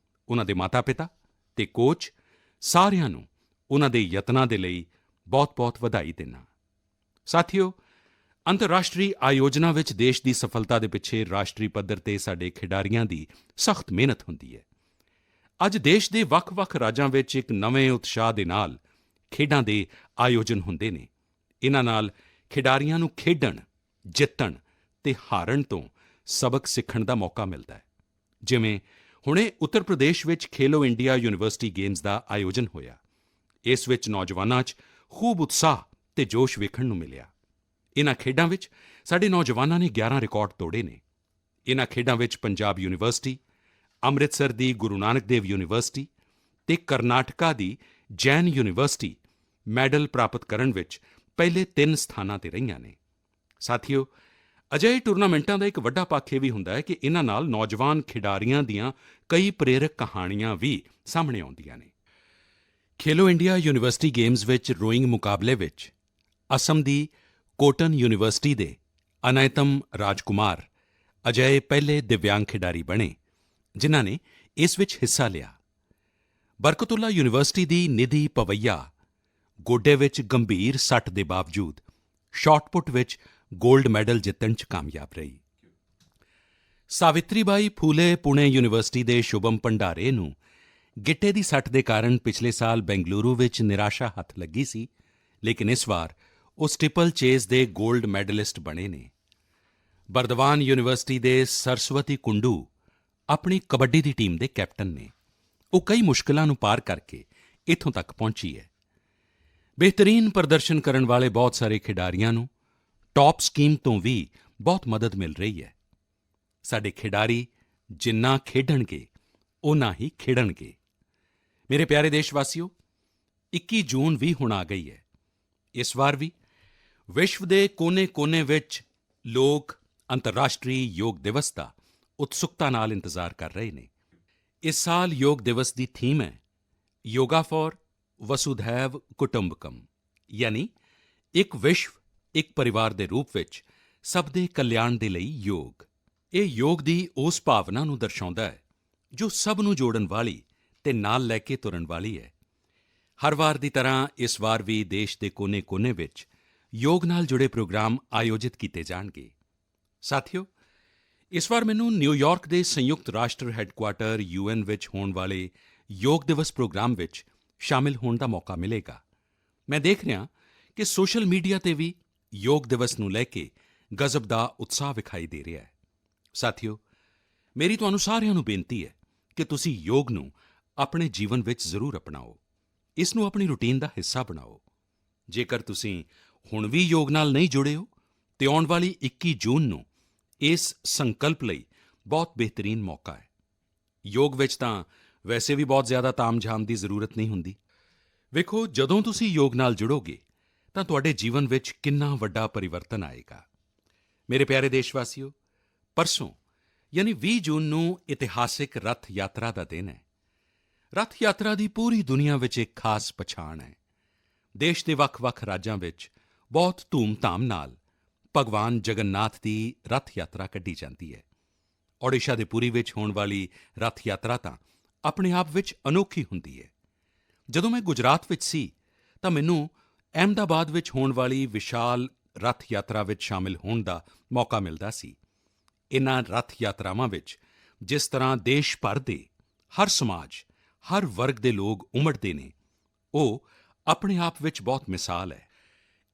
ਉਨ੍ਹਾਂ ਦੇ ਮਾਤਾ-ਪਿਤਾ ਤੇ ਕੋਚ ਸਾਰਿਆਂ ਨੂੰ ਉਨ੍ਹਾਂ ਦੇ ਯਤਨਾਂ ਦੇ ਲਈ ਬਹੁਤ-ਬਹੁਤ ਵਧਾਈ ਦਿੰਦਾ। ਸਾਥੀਓ, ਅੰਤਰਰਾਸ਼ਟਰੀ ਆਯੋਜਨਾਂ ਵਿੱਚ ਦੇਸ਼ ਦੀ ਸਫਲਤਾ ਦੇ ਪਿੱਛੇ ਰਾਸ਼ਟਰੀ ਪੱਧਰ ਤੇ ਸਾਡੇ ਖਿਡਾਰੀਆਂ ਦੀ ਸਖਤ ਮਿਹਨਤ ਹੁੰਦੀ ਹੈ। ਅੱਜ ਦੇਸ਼ ਦੇ ਵੱਖ-ਵੱਖ ਰਾਜਾਂ ਵਿੱਚ ਇੱਕ ਨਵੇਂ ਉਤਸ਼ਾਹ ਦੇ ਨਾਲ ਖੇਡਾਂ ਦੇ ਆਯੋਜਨ ਹੁੰਦੇ ਨੇ। ਇਨ੍ਹਾਂ ਨਾਲ ਖਿਡਾਰੀਆਂ ਨੂੰ ਖੇਡਣ, ਜਿੱਤਣ ਤੇ ਹਾਰਨ ਤੋਂ ਸਬਕ ਸਿੱਖਣ ਦਾ ਮੌਕਾ ਮਿਲਦਾ ਹੈ। ਜਿਵੇਂ ਹੁਣੇ ਉੱਤਰ ਪ੍ਰਦੇਸ਼ ਵਿੱਚ ਖੇਲੋ ਇੰਡੀਆ ਯੂਨੀਵਰਸਿਟੀ ਗੇਮਸ ਦਾ ਆਯੋਜਨ ਹੋਇਆ। ਇਸ ਵਿੱਚ ਨੌਜਵਾਨਾਂ 'ਚ ਖੂਬ ਉਤਸ਼ਾਹ ਤੇ ਜੋਸ਼ ਵੇਖਣ ਨੂੰ ਮਿਲਿਆ। ਇਨ੍ਹਾਂ ਖੇਡਾਂ ਵਿੱਚ ਸਾਡੇ ਨੌਜਵਾਨਾਂ ਨੇ 11 ਰਿਕਾਰਡ ਤੋੜੇ ਨੇ। ਇਨ੍ਹਾਂ ਖੇਡਾਂ ਵਿੱਚ ਪੰਜਾਬ ਯੂਨੀਵਰਸਿਟੀ, ਅੰਮ੍ਰਿਤਸਰ ਦੀ ਗੁਰੂ ਨਾਨਕ ਦੇਵ ਯੂਨੀਵਰਸਿਟੀ ਤੇ ਕਰਨਾਟਕਾ ਦੀ ਜੈਨ ਯੂਨੀਵਰਸਿਟੀ ਮੈਡਲ ਪ੍ਰਾਪਤ ਕਰਨ ਵਿੱਚ ਪਹਿਲੇ 3 ਸਥਾਨਾਂ ਤੇ ਰਹੀਆਂ ਨੇ। ਸਾਥੀਓ, ਅਜਿਹੇ ਟੂਰਨਾਮੈਂਟਾਂ ਦਾ ਇੱਕ ਵੱਡਾ ਪੱਖ ਇਹ ਵੀ ਹੁੰਦਾ ਹੈ ਕਿ ਇਨ੍ਹਾਂ ਨਾਲ ਨੌਜਵਾਨ ਖਿਡਾਰੀਆਂ ਦੀਆਂ ਕਈ ਪ੍ਰੇਰਕ ਕਹਾਣੀਆਂ ਵੀ ਸਾਹਮਣੇ ਆਉਂਦੀਆਂ ਨੇ। ਖੇਲੋ ਇੰਡੀਆ ਯੂਨੀਵਰਸਿਟੀ ਗੇਮਸ ਵਿੱਚ ਰੋਇੰਗ ਮੁਕਾਬਲੇ ਵਿੱਚ ਅਸਮ ਦੀ ਕੋਟਨ ਯੂਨੀਵਰਸਿਟੀ ਦੇ ਅਨੈਤਮ ਰਾਜਕੁਮਾਰ ਅਜਿਹੇ ਪਹਿਲੇ ਦਿਵਿਆਂਗ ਖਿਡਾਰੀ ਬਣੇ ਜਿਨ੍ਹਾਂ ਨੇ ਇਸ ਵਿੱਚ ਹਿੱਸਾ ਲਿਆ। ਬਰਕਤੁੱਲਾ ਯੂਨੀਵਰਸਿਟੀ ਦੀ ਨਿਧੀ ਪਵਈਆ ਗੋਡੇ ਵਿੱਚ ਗੰਭੀਰ ਸੱਟ ਦੇ ਬਾਵਜੂਦ ਸ਼ਾਟਪੁੱਟ ਵਿੱਚ ਗੋਲਡ ਮੈਡਲ ਜਿੱਤਣ 'ਚ ਕਾਮਯਾਬ ਰਹੀ। ਸਾਵਿਤਰੀਬਾਈ ਫੂਲੇ ਪੁਣੇ ਯੂਨੀਵਰਸਿਟੀ ਦੇ ਸ਼ੁਭਮ ਭੰਡਾਰੇ ਨੂੰ ਗਿੱਟੇ ਦੀ ਸੱਟ ਦੇ ਕਾਰਨ ਪਿਛਲੇ ਸਾਲ ਬੈਂਗਲੁਰੂ ਵਿੱਚ ਨਿਰਾਸ਼ਾ ਹੱਥ ਲੱਗੀ ਸੀ, ਲੇਕਿਨ ਇਸ ਵਾਰ ਉਹ ਸਟੀਪਲ ਚੇਜ਼ ਦੇ ਗੋਲਡ ਮੈਡਲਿਸਟ ਬਣੇ ਨੇ। ਬਰਦਵਾਨ ਯੂਨੀਵਰਸਿਟੀ ਦੇ ਸਰਸਵਤੀ ਕੁੰਡੂ ਆਪਣੀ ਕਬੱਡੀ ਦੀ ਟੀਮ ਦੇ ਕੈਪਟਨ ਨੇ। ਉਹ ਕਈ ਮੁਸ਼ਕਿਲਾਂ ਨੂੰ ਪਾਰ ਕਰਕੇ ਇੱਥੋਂ ਤੱਕ ਪਹੁੰਚੀ ਹੈ। ਬਿਹਤਰੀਨ ਪ੍ਰਦਰਸ਼ਨ ਕਰਨ ਵਾਲੇ ਬਹੁਤ ਸਾਰੇ ਖਿਡਾਰੀਆਂ ਨੂੰ ਟੌਪ ਸਕੀਮ ਤੋਂ ਵੀ ਬਹੁਤ ਮਦਦ ਮਿਲ ਰਹੀ ਹੈ। ਸਾਡੇ ਖਿਡਾਰੀ ਜਿੰਨਾ ਖੇਡਣਗੇ, ਓਨਾ ਹੀ ਖਿੜਨਗੇ। ਮੇਰੇ ਪਿਆਰੇ ਦੇਸ਼ਵਾਸੀਓ, 21 ਜੂਨ ਵੀ ਹੁਣ ਆ ਗਈ ਹੈ। ਇਸ ਵਾਰ ਵੀ ਵਿਸ਼ਵ ਦੇ ਕੋਨੇ-ਕੋਨੇ ਵਿੱਚ ਲੋਕ ਅੰਤਰਰਾਸ਼ਟਰੀ ਯੋਗ ਦਿਵਸ ਦਾ ਉਤਸੁਕਤਾ ਨਾਲ ਇੰਤਜ਼ਾਰ ਕਰ ਰਹੇ ਨੇ। ਇਸ ਸਾਲ ਯੋਗ ਦਿਵਸ ਦੀ ਥੀਮ ਹੈ ਯੋਗਾ ਫॉर ਵਸੁਧੈਵ ਕੁਟੁੰਬਕਮ, ਯਾਨੀ ਇੱਕ ਵਿਸ਼ਵ, ਇੱਕ ਪਰਿਵਾਰ ਦੇ ਰੂਪ ਵਿੱਚ ਸਭ ਦੇ ਕਲਿਆਣ ਦੇ ਲਈ ਯੋਗ। ਇਹ ਯੋਗ ਦੀ ਉਸ ਭਾਵਨਾ ਨੂੰ ਦਰਸਾਉਂਦਾ ਹੈ ਜੋ ਸਭ ਨੂੰ ਜੋੜਨ ਵਾਲੀ ਤੇ ਨਾਲ ਲੈ ਕੇ ਤੁਰਨ ਵਾਲੀ ਹੈ। ਹਰ ਵਾਰ ਦੀ ਤਰ੍ਹਾਂ ਇਸ ਵਾਰ ਵੀ ਦੇਸ਼ ਦੇ ਕੋਨੇ-ਕੋਨੇ ਵਿੱਚ ਯੋਗ ਨਾਲ ਜੁੜੇ ਪ੍ਰੋਗਰਾਮ ਆਯੋਜਿਤ ਕੀਤੇ ਜਾਣਗੇ। ਸਾਥੀਓ, ਇਸ ਵਾਰ ਮੈਨੂੰ ਨਿਊਯਾਰਕ ਦੇ ਸੰਯੁਕਤ ਰਾਸ਼ਟਰ ਹੈੱਡਕੁਆਰਟਰ UN ਵਿੱਚ ਹੋਣ ਵਾਲੇ ਯੋਗ ਦਿਵਸ ਪ੍ਰੋਗਰਾਮ ਵਿੱਚ ਸ਼ਾਮਿਲ ਹੋਣ ਦਾ ਮੌਕਾ ਮਿਲੇਗਾ। ਮੈਂ ਦੇਖ ਰਿਹਾ ਕਿ ਸੋਸ਼ਲ ਮੀਡੀਆ ਤੇ ਵੀ ਯੋਗ ਦਿਵਸ ਨੂੰ ਲੈ ਕੇ ਗਜ਼ਬ ਦਾ ਉਤਸ਼ਾਹ ਵਿਖਾਈ ਦੇ ਰਿਹਾ ਹੈ। ਸਾਥੀਓ, ਮੇਰੀ ਤੁਹਾਨੂੰ ਸਾਰਿਆਂ ਨੂੰ ਬੇਨਤੀ ਹੈ ਕਿ ਤੁਸੀਂ ਯੋਗ ਨੂੰ ਆਪਣੇ ਜੀਵਨ ਵਿੱਚ ਜ਼ਰੂਰ ਅਪਣਾਓ, ਇਸ ਨੂੰ ਆਪਣੀ ਰੁਟੀਨ ਦਾ ਹਿੱਸਾ ਬਣਾਓ। ਜੇਕਰ ਤੁਸੀਂ ਹੁਣ ਵੀ ਯੋਗ ਨਾਲ ਨਹੀਂ ਜੁੜੇ ਹੋ, ਤੇ ਆਉਣ ਵਾਲੀ 21 ਜੂਨ ਨੂੰ ਇਸ ਸੰਕਲਪ ਲਈ ਬਹੁਤ ਬਿਹਤਰੀਨ ਮੌਕਾ ਹੈ। ਯੋਗ ਵਿੱਚ ਤਾਂ ਵੈਸੇ ਵੀ ਬਹੁਤ ਜ਼ਿਆਦਾ ਤਾਮ-ਝਾਮ ਦੀ ਜ਼ਰੂਰਤ ਨਹੀਂ ਹੁੰਦੀ। ਵੇਖੋ, ਜਦੋਂ ਤੁਸੀਂ ਯੋਗ ਨਾਲ ਜੁੜੋਗੇ ਤਾਂ ਤੁਹਾਡੇ ਜੀਵਨ ਵਿੱਚ ਕਿੰਨਾ ਵੱਡਾ ਪਰਿਵਰਤਨ ਆਏਗਾ। ਮੇਰੇ ਪਿਆਰੇ ਦੇਸ਼ਵਾਸੀਓ, ਪਰਸੋਂ ਯਾਨੀ 20 ਜੂਨ ਨੂੰ ਇਤਿਹਾਸਿਕ ਰੱਥ ਯਾਤਰਾ ਦਾ ਦਿਨ ਹੈ। ਰੱਥ ਯਾਤਰਾ ਦੀ ਪੂਰੀ ਦੁਨੀਆ ਵਿੱਚ ਇੱਕ ਖਾਸ ਪਛਾਣ ਹੈ। ਦੇਸ਼ ਦੇ ਵੱਖ-ਵੱਖ ਰਾਜਾਂ ਵਿੱਚ ਬਹੁਤ ਧੂਮ-ਧਾਮ ਨਾਲ ਭਗਵਾਨ ਜਗਨਨਾਥ ਦੀ ਰੱਥ ਯਾਤਰਾ ਕੱਢੀ ਜਾਂਦੀ ਹੈ। ਓਡੀਸ਼ਾ ਦੇ ਪੁਰੀ ਵਿੱਚ ਹੋਣ ਵਾਲੀ ਰੱਥ ਯਾਤਰਾ ਤਾਂ ਆਪਣੇ ਆਪ ਵਿੱਚ ਅਨੋਖੀ ਹੁੰਦੀ ਹੈ। ਜਦੋਂ ਮੈਂ ਗੁਜਰਾਤ ਵਿੱਚ ਸੀ ਤਾਂ ਮੈਨੂੰ ਅਹਿਮਦਾਬਾਦ ਵਿੱਚ ਹੋਣ ਵਾਲੀ ਵਿਸ਼ਾਲ ਰੱਥ ਯਾਤਰਾ ਵਿੱਚ ਸ਼ਾਮਿਲ ਹੋਣ ਦਾ ਮੌਕਾ ਮਿਲਦਾ ਸੀ। ਇਨ੍ਹਾਂ ਰੱਥ ਯਾਤਰਾਵਾਂ ਵਿੱਚ ਜਿਸ ਤਰ੍ਹਾਂ ਦੇਸ਼ ਭਰ ਦੇ ਹਰ ਸਮਾਜ, ਹਰ ਵਰਗ ਦੇ ਲੋਕ ਉਮੜਦੇ ਨੇ, ਉਹ ਆਪਣੇ ਆਪ ਵਿੱਚ ਬਹੁਤ ਮਿਸਾਲ ਹੈ।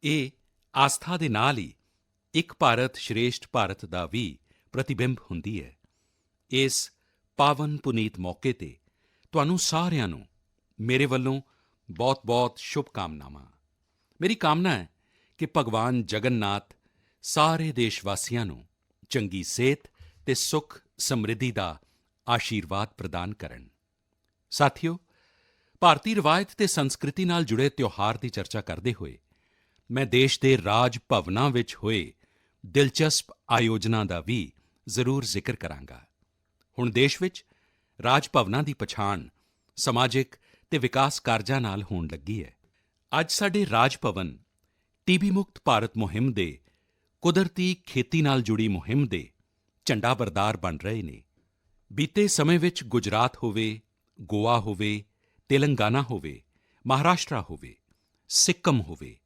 ਇਹ ਆਸਥਾ ਦੇ ਨਾਲ ਹੀ ਇੱਕ ਭਾਰਤ ਸ਼੍ਰੇਸ਼ਠ ਭਾਰਤ ਦਾ ਵੀ ਪ੍ਰਤੀਬਿੰਬ ਹੁੰਦੀ ਹੈ। ਇਸ ਪਾਵਨ ਪੁਨੀਤ ਮੌਕੇ ਤੇ ਤੁਹਾਨੂੰ ਸਾਰਿਆਂ ਨੂੰ ਮੇਰੇ ਵੱਲੋਂ ਬਹੁਤ-ਬਹੁਤ ਸ਼ੁਭਕਾਮਨਾਵਾਂ। ਮੇਰੀ ਕਾਮਨਾ ਹੈ ਕਿ ਭਗਵਾਨ ਜਗਨਨਾਥ ਸਾਰੇ ਦੇਸ਼ ਵਾਸੀਆਂ ਨੂੰ ਚੰਗੀ ਸਿਹਤ ਤੇ ਸੁੱਖ ਸਮਰਿੱਧੀ ਦਾ ਆਸ਼ੀਰਵਾਦ ਪ੍ਰਦਾਨ ਕਰਨ। ਸਾਥੀਓ, ਭਾਰਤੀ ਰਵਾਇਤ ਤੇ ਸੰਸਕ੍ਰਿਤੀ ਨਾਲ ਜੁੜੇ ਤਿਉਹਾਰ ਦੀ ਚਰਚਾ ਕਰਦੇ ਹੋਏ ਮੈਂ ਦੇਸ਼ ਦੇ ਰਾਜ ਭਵਨਾਂ ਵਿੱਚ ਹੋਏ ਦਿਲਚਸਪ ਆਯੋਜਨਾਂ ਦਾ ਵੀ ਜ਼ਰੂਰ ਜ਼ਿਕਰ ਕਰਾਂਗਾ। ਹੁਣ ਦੇਸ਼ ਵਿੱਚ ਰਾਜ ਭਵਨਾਂ ਦੀ ਪਛਾਣ ਸਮਾਜਿਕ ਤੇ ਵਿਕਾਸ ਕਾਰਜਾਂ ਨਾਲ ਹੋਣ ਲੱਗੀ ਹੈ। ਅੱਜ ਸਾਡੇ ਰਾਜ ਭਵਨ ਟੀਬੀ ਮੁਕਤ ਭਾਰਤ ਮੁਹਿੰਮ ਦੇ, ਕੁਦਰਤੀ ਖੇਤੀ ਨਾਲ ਜੁੜੀ ਮੁਹਿੰਮ ਦੇ ਝੰਡਾ ਬਰਦਾਰ ਬਣ ਰਹੇ ਨੇ। ਬੀਤੇ ਸਮੇਂ ਵਿੱਚ ਗੁਜਰਾਤ ਹੋਵੇ, ਗੋਆ ਹੋਵੇ, ਤੇਲੰਗਾਨਾ ਹੋਵੇ, ਮਹਾਰਾਸ਼ਟਰ ਹੋਵੇ, ਸਿੱਕਮ ਹੋਵੇ,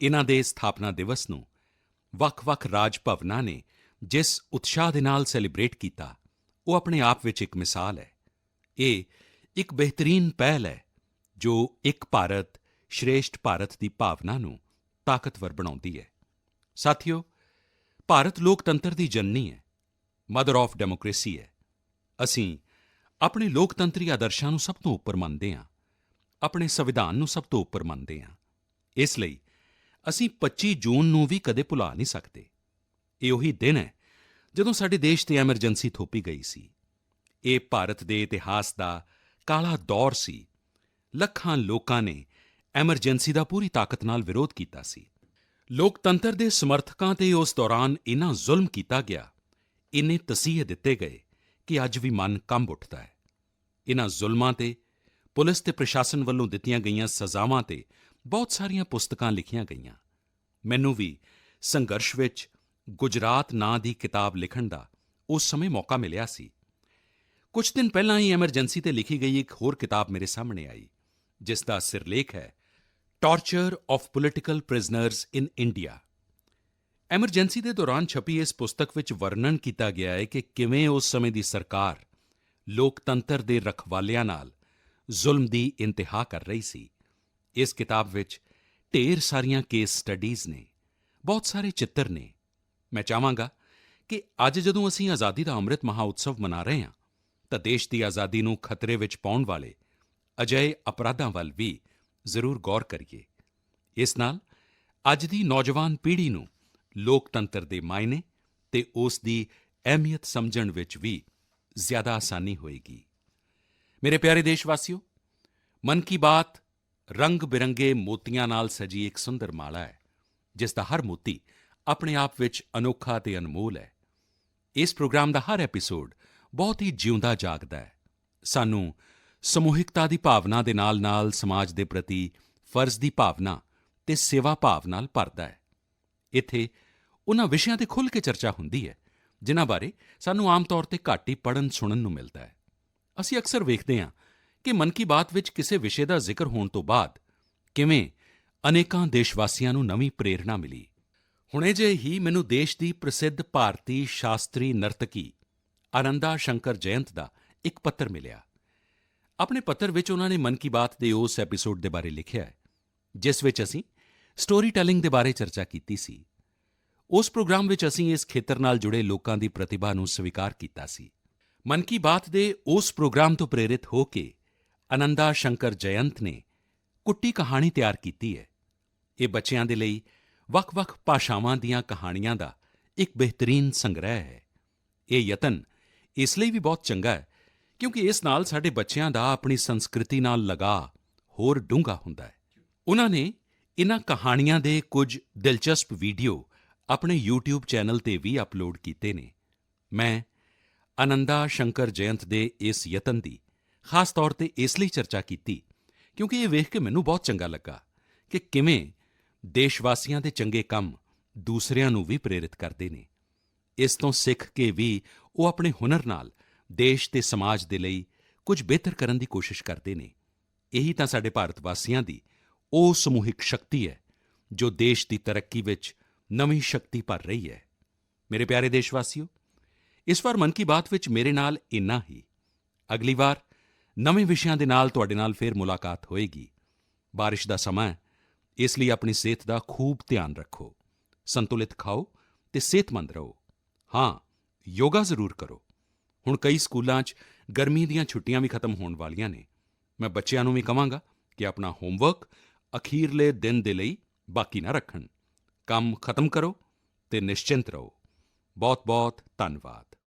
ਇਨ੍ਹਾਂ ਦੇ ਸਥਾਪਨਾ ਦਿਵਸ ਨੂੰ ਵੱਖ-ਵੱਖ ਰਾਜ ਭਵਨਾਂ ਨੇ ਜਿਸ ਉਤਸ਼ਾਹ ਦੇ ਨਾਲ ਸੈਲੀਬ੍ਰੇਟ ਕੀਤਾ, ਉਹ ਆਪਣੇ ਆਪ ਵਿੱਚ ਇੱਕ ਮਿਸਾਲ ਹੈ। ਇਹ ਇੱਕ ਬਿਹਤਰੀਨ ਪਹਿਲ ਹੈ ਜੋ ਇੱਕ ਭਾਰਤ ਸ਼੍ਰੇਸ਼ਠ ਭਾਰਤ ਦੀ ਭਾਵਨਾ ਨੂੰ ਤਾਕਤਵਰ ਬਣਾਉਂਦੀ ਹੈ। ਸਾਥੀਓ, ਭਾਰਤ ਲੋਕਤੰਤਰ ਦੀ ਜਨਨੀ ਹੈ, ਮਦਰ ਆਫ ਡੈਮੋਕ੍ਰੇਸੀ ਹੈ। ਅਸੀਂ ਆਪਣੇ ਲੋਕਤੰਤਰੀ ਆਦਰਸ਼ਾਂ ਨੂੰ ਸਭ ਤੋਂ ਉੱਪਰ ਮੰਨਦੇ ਹਾਂ, ਆਪਣੇ ਸੰਵਿਧਾਨ ਨੂੰ ਸਭ ਤੋਂ ਉੱਪਰ ਮੰਨਦੇ ਹਾਂ। ਇਸ ਲਈ ਅਸੀਂ 25 ਜੂਨ ਨੂੰ ਵੀ ਕਦੇ ਭੁਲਾ ਨਹੀਂ ਸਕਦੇ। ਇਹ ਉਹੀ ਦਿਨ ਹੈ ਜਦੋਂ ਸਾਡੇ ਦੇਸ਼ ਤੇ ਐਮਰਜੈਂਸੀ ਥੋਪੀ ਗਈ ਸੀ। ਇਹ ਭਾਰਤ ਦੇ ਇਤਿਹਾਸ ਦਾ ਕਾਲਾ ਦੌਰ ਸੀ। ਲੱਖਾਂ ਲੋਕਾਂ ਨੇ ਐਮਰਜੈਂਸੀ ਦਾ ਪੂਰੀ ਤਾਕਤ ਨਾਲ ਵਿਰੋਧ ਕੀਤਾ ਸੀ। ਲੋਕਤੰਤਰ ਦੇ ਸਮਰਥਕਾਂ ਤੇ ਉਸ ਦੌਰਾਨ ਇੰਨਾ ਜ਼ੁਲਮ ਕੀਤਾ ਗਿਆ, ਇੰਨੇ ਤਸੀਹੇ ਦਿੱਤੇ ਗਏ ਕਿ ਅੱਜ ਵੀ ਮਨ ਕੰਬ ਉੱਠਦਾ ਹੈ। ਇਨ੍ਹਾਂ ਜ਼ੁਲਮਾਂ ਤੇ ਪੁਲਿਸ ਤੇ ਪ੍ਰਸ਼ਾਸਨ ਵੱਲੋਂ ਦਿੱਤੀਆਂ ਗਈਆਂ ਸਜ਼ਾਵਾਂ ਤੇ ਬਹੁਤ ਸਾਰੀਆਂ ਪੁਸਤਕਾਂ ਲਿਖੀਆਂ ਗਈਆਂ। ਮੈਨੂੰ ਵੀ ਸੰਘਰਸ਼ ਵਿੱਚ ਗੁਜਰਾਤ ਨਾਂ ਦੀ ਕਿਤਾਬ ਲਿਖਣ ਦਾ ਉਸ ਸਮੇਂ ਮੌਕਾ ਮਿਲਿਆ ਸੀ। ਕੁਝ ਦਿਨ ਪਹਿਲਾਂ ਹੀ ਐਮਰਜੈਂਸੀ ਤੇ ਲਿਖੀ ਗਈ ਇੱਕ ਹੋਰ ਕਿਤਾਬ ਮੇਰੇ ਸਾਹਮਣੇ ਆਈ, ਜਿਸ ਦਾ ਸਿਰਲੇਖ ਹੈ torture of political prisoners in India. Emergency ਦੇ ਦੌਰਾਨ ਛਪੀ ਇਸ ਪੁਸਤਕ ਵਿੱਚ ਵਰਣਨ ਕੀਤਾ ਗਿਆ ਹੈ ਕਿ ਕਿਵੇਂ ਉਸ ਸਮੇਂ ਦੀ ਸਰਕਾਰ ਲੋਕਤੰਤਰ ਦੇ ਰਖਵਾਲਿਆਂ ਨਾਲ ਜ਼ੁਲਮ ਦੀ ਇੰਤਹਾ ਕਰ ਰਹੀ ਸੀ। ਇਸ ਕਿਤਾਬ ਵਿੱਚ ਢੇਰ ਸਾਰੀਆਂ ਕੇਸ ਸਟੱਡੀਜ਼ ਨੇ, ਬਹੁਤ ਸਾਰੇ ਚਿੱਤਰ ਨੇ। ਮੈਂ ਚਾਹਾਂਗਾ ਕਿ ਅੱਜ ਜਦੋਂ ਅਸੀਂ ਆਜ਼ਾਦੀ ਦਾ ਅੰਮ੍ਰਿਤ ਮਹਾਉਤਸਵ ਮਨਾ ਰਹੇ ਹਾਂ ਤਾਂ ਦੇਸ਼ ਦੀ ਆਜ਼ਾਦੀ ਨੂੰ ਖਤਰੇ ਵਿੱਚ ਪਾਉਣ ਵਾਲੇ ਅਜਿਹੇ ਅਪਰਾਧਾਂ ਵੱਲ ਵੀ ਜ਼ਰੂਰ ਗੌਰ ਕਰੀਏ। ਇਸ ਨਾਲ ਅੱਜ ਦੀ ਨੌਜਵਾਨ ਪੀੜ੍ਹੀ ਨੂੰ ਲੋਕਤੰਤਰ ਦੇ ਮਾਇਨੇ ਤੇ ਉਸ ਦੀ ਅਹਿਮੀਅਤ ਸਮਝਣ ਵਿੱਚ ਵੀ ਜ਼ਿਆਦਾ ਆਸਾਨੀ ਹੋਏਗੀ। ਮੇਰੇ ਪਿਆਰੇ ਦੇਸ਼ਵਾਸੀਓ, ਮਨ ਕੀ ਬਾਤ ਰੰਗ-ਬਿਰੰਗੇ ਮੋਤੀਆਂ ਨਾਲ ਸਜੀ ਇੱਕ ਸੁੰਦਰ ਮਾਲਾ ਹੈ, ਜਿਸ ਦਾ ਹਰ ਮੋਤੀ ਆਪਣੇ ਆਪ ਵਿੱਚ ਅਨੋਖਾ ਤੇ ਅਨਮੋਲ ਹੈ। ਇਸ ਪ੍ਰੋਗਰਾਮ ਦਾ ਹਰ ਐਪੀਸੋਡ ਬਹੁਤ ਹੀ ਜਿਉਂਦਾ ਜਾਗਦਾ ਹੈ, ਸਾਨੂੰ ਸਮੂਹਿਕਤਾ ਦੀ ਭਾਵਨਾ ਦੇ ਨਾਲ-ਨਾਲ ਸਮਾਜ ਦੇ ਪ੍ਰਤੀ ਫਰਜ਼ ਦੀ ਭਾਵਨਾ ਤੇ ਸੇਵਾ ਭਾਵ ਨਾਲ ਭਰਦਾ ਹੈ। ਇੱਥੇ ਉਨ੍ਹਾਂ ਵਿਸ਼ਿਆਂ ਤੇ ਖੁੱਲ੍ਹ ਕੇ ਚਰਚਾ ਹੁੰਦੀ ਹੈ ਜਿਨ੍ਹਾਂ ਬਾਰੇ ਸਾਨੂੰ ਆਮ ਤੌਰ ਤੇ ਘੱਟ ਹੀ ਪੜ੍ਹਨ ਸੁਣਨ ਨੂੰ ਮਿਲਦਾ ਹੈ। ਅਸੀਂ ਅਕਸਰ ਵੇਖਦੇ ਹਾਂ ਕਿ ਮਨ ਕੀ ਬਾਤ ਵਿੱਚ ਕਿਸੇ ਵਿਸ਼ੇ ਦਾ ਜ਼ਿਕਰ ਹੋਣ ਤੋਂ ਬਾਅਦ ਕਿਵੇਂ ਅਨੇਕਾਂ ਦੇਸ਼ਵਾਸੀਆਂ ਨੂੰ ਨਵੀਂ ਪ੍ਰੇਰਣਾ ਮਿਲੀ। ਹੁਣੇ ਜਿਹੇ ਹੀ ਮੈਨੂੰ ਦੇਸ਼ ਦੀ ਪ੍ਰਸਿੱਧ ਭਾਰਤੀ ਸ਼ਾਸਤਰੀ ਨਰਤਕੀ ਆਨੰਦਾ ਸ਼ੰਕਰ ਜਯੰਤ ਦਾ ਇੱਕ ਪੱਤਰ ਮਿਲਿਆ। ਆਪਣੇ ਪੱਤਰ ਵਿੱਚ ਉਨ੍ਹਾਂ ਨੇ ਮਨ ਕੀ ਬਾਤ ਦੇ ਉਸ ਐਪੀਸੋਡ ਦੇ ਬਾਰੇ ਲਿਖਿਆ ਹੈ ਜਿਸ ਵਿੱਚ ਅਸੀਂ ਸਟੋਰੀ ਟੈਲਿੰਗ ਦੇ ਬਾਰੇ ਚਰਚਾ ਕੀਤੀ ਸੀ। ਉਸ ਪ੍ਰੋਗਰਾਮ ਵਿੱਚ ਅਸੀਂ ਇਸ ਖੇਤਰ ਨਾਲ ਜੁੜੇ ਲੋਕਾਂ ਦੀ ਪ੍ਰਤਿਭਾ ਨੂੰ ਸਵੀਕਾਰ ਕੀਤਾ ਸੀ। ਮਨ ਕੀ ਬਾਤ ਦੇ ਉਸ ਪ੍ਰੋਗਰਾਮ ਤੋਂ ਪ੍ਰੇਰਿਤ ਹੋ ਕੇ ਆਨੰਦਾ ਸ਼ੰਕਰ ਜਯੰਤ ਨੇ ਕੁੱਟੀ ਕਹਾਣੀ ਤਿਆਰ ਕੀਤੀ ਹੈ। ਇਹ ਬੱਚਿਆਂ ਦੇ ਲਈ ਵੱਖ-ਵੱਖ ਭਾਸ਼ਾਵਾਂ ਦੀਆਂ ਕਹਾਣੀਆਂ ਦਾ ਇੱਕ ਬਿਹਤਰੀਨ ਸੰਗ੍ਰਹਿ ਹੈ। ਇਹ ਯਤਨ ਇਸ ਲਈ ਵੀ ਬਹੁਤ ਚੰਗਾ ਹੈ ਕਿਉਂਕਿ ਇਸ ਨਾਲ ਸਾਡੇ ਬੱਚਿਆਂ ਦਾ ਆਪਣੀ ਸੰਸਕ੍ਰਿਤੀ ਨਾਲ ਲਗਾਅ ਹੋਰ ਡੂੰਘਾ ਹੁੰਦਾ ਹੈ। ਉਨ੍ਹਾਂ ਨੇ ਇਨ੍ਹਾਂ ਕਹਾਣੀਆਂ ਦੇ ਕੁਝ ਦਿਲਚਸਪ ਵੀਡੀਓ ਆਪਣੇ YouTube ਚੈਨਲ ਤੇ ਵੀ ਅਪਲੋਡ ਕੀਤੇ ਨੇ। ਮੈਂ ਆਨੰਦਾ ਸ਼ੰਕਰ ਜਯੰਤ ਦੇ ਇਸ ਯਤਨ ਦੀ ਖਾਸ ਤੌਰ ਤੇ ਇਸ ਲਈ ਚਰਚਾ ਕੀਤੀ ਕਿਉਂਕਿ ਇਹ ਵੇਖ ਕੇ ਮੈਨੂੰ ਬਹੁਤ ਚੰਗਾ ਲੱਗਾ ਕਿ ਕਿਵੇਂ ਦੇਸ਼ ਵਾਸੀਆਂ ਦੇ ਚੰਗੇ ਕੰਮ ਦੂਸਰਿਆਂ ਨੂੰ ਵੀ ਪ੍ਰੇਰਿਤ ਕਰਦੇ ਨੇ। ਇਸ ਤੋਂ ਸਿੱਖ ਕੇ ਵੀ ਉਹ ਆਪਣੇ ਹੁਨਰ ਨਾਲ ਦੇਸ਼ ਤੇ ਸਮਾਜ ਦੇ ਲਈ ਕੁਝ ਬਿਹਤਰ ਕਰਨ ਦੀ ਕੋਸ਼ਿਸ਼ ਕਰਦੇ ਨੇ। ਇਹੀ ਤਾਂ ਸਾਡੇ ਭਾਰਤ ਵਾਸੀਆਂ ਦੀ ਉਹ ਸਮੂਹਿਕ ਸ਼ਕਤੀ ਹੈ ਜੋ ਦੇਸ਼ ਦੀ ਤਰੱਕੀ ਵਿੱਚ ਨਵੀਂ ਸ਼ਕਤੀ ਭਰ ਰਹੀ ਹੈ। ਮੇਰੇ ਪਿਆਰੇ ਦੇਸ਼ਵਾਸੀਓ, ਇਸ ਵਾਰ ਮਨ ਕੀ ਬਾਤ ਵਿੱਚ ਮੇਰੇ ਨਾਲ ਇੰਨਾ ਹੀ। ਅਗਲੀ ਵਾਰ ਨਵੇਂ ਵਿਸ਼ਿਆਂ ਦੇ ਨਾਲ ਤੁਹਾਡੇ ਨਾਲ ਫਿਰ ਮੁਲਾਕਾਤ ਹੋਏਗੀ। ਬਾਰਿਸ਼ ਦਾ ਸਮਾਂ ਹੈ, ਇਸ ਲਈ ਆਪਣੀ ਸਿਹਤ ਦਾ ਖੂਬ ਧਿਆਨ ਰੱਖੋ, ਸੰਤੁਲਿਤ ਖਾਓ ਤੇ ਸਿਹਤਮੰਦ ਰਹੋ। ਹਾਂ, ਯੋਗਾ ਜ਼ਰੂਰ ਕਰੋ। ਹੁਣ ਕਈ ਸਕੂਲਾਂ 'ਚ ਗਰਮੀ ਦੀਆਂ ਛੁੱਟੀਆਂ ਵੀ ਖਤਮ ਹੋਣ ਵਾਲੀਆਂ ਨੇ। ਮੈਂ ਬੱਚਿਆਂ ਨੂੰ ਵੀ ਕਹਾਂਗਾ ਕਿ ਆਪਣਾ ਹੋਮਵਰਕ ਅਖੀਰਲੇ ਦਿਨ ਦੇ ਲਈ ਬਾਕੀ ਨਾ ਰੱਖਣ। ਕੰਮ ਖਤਮ ਕਰੋ ਤੇ ਨਿਸ਼ਚਿੰਤ ਰਹੋ। ਬਹੁਤ-ਬਹੁਤ ਧੰਨਵਾਦ।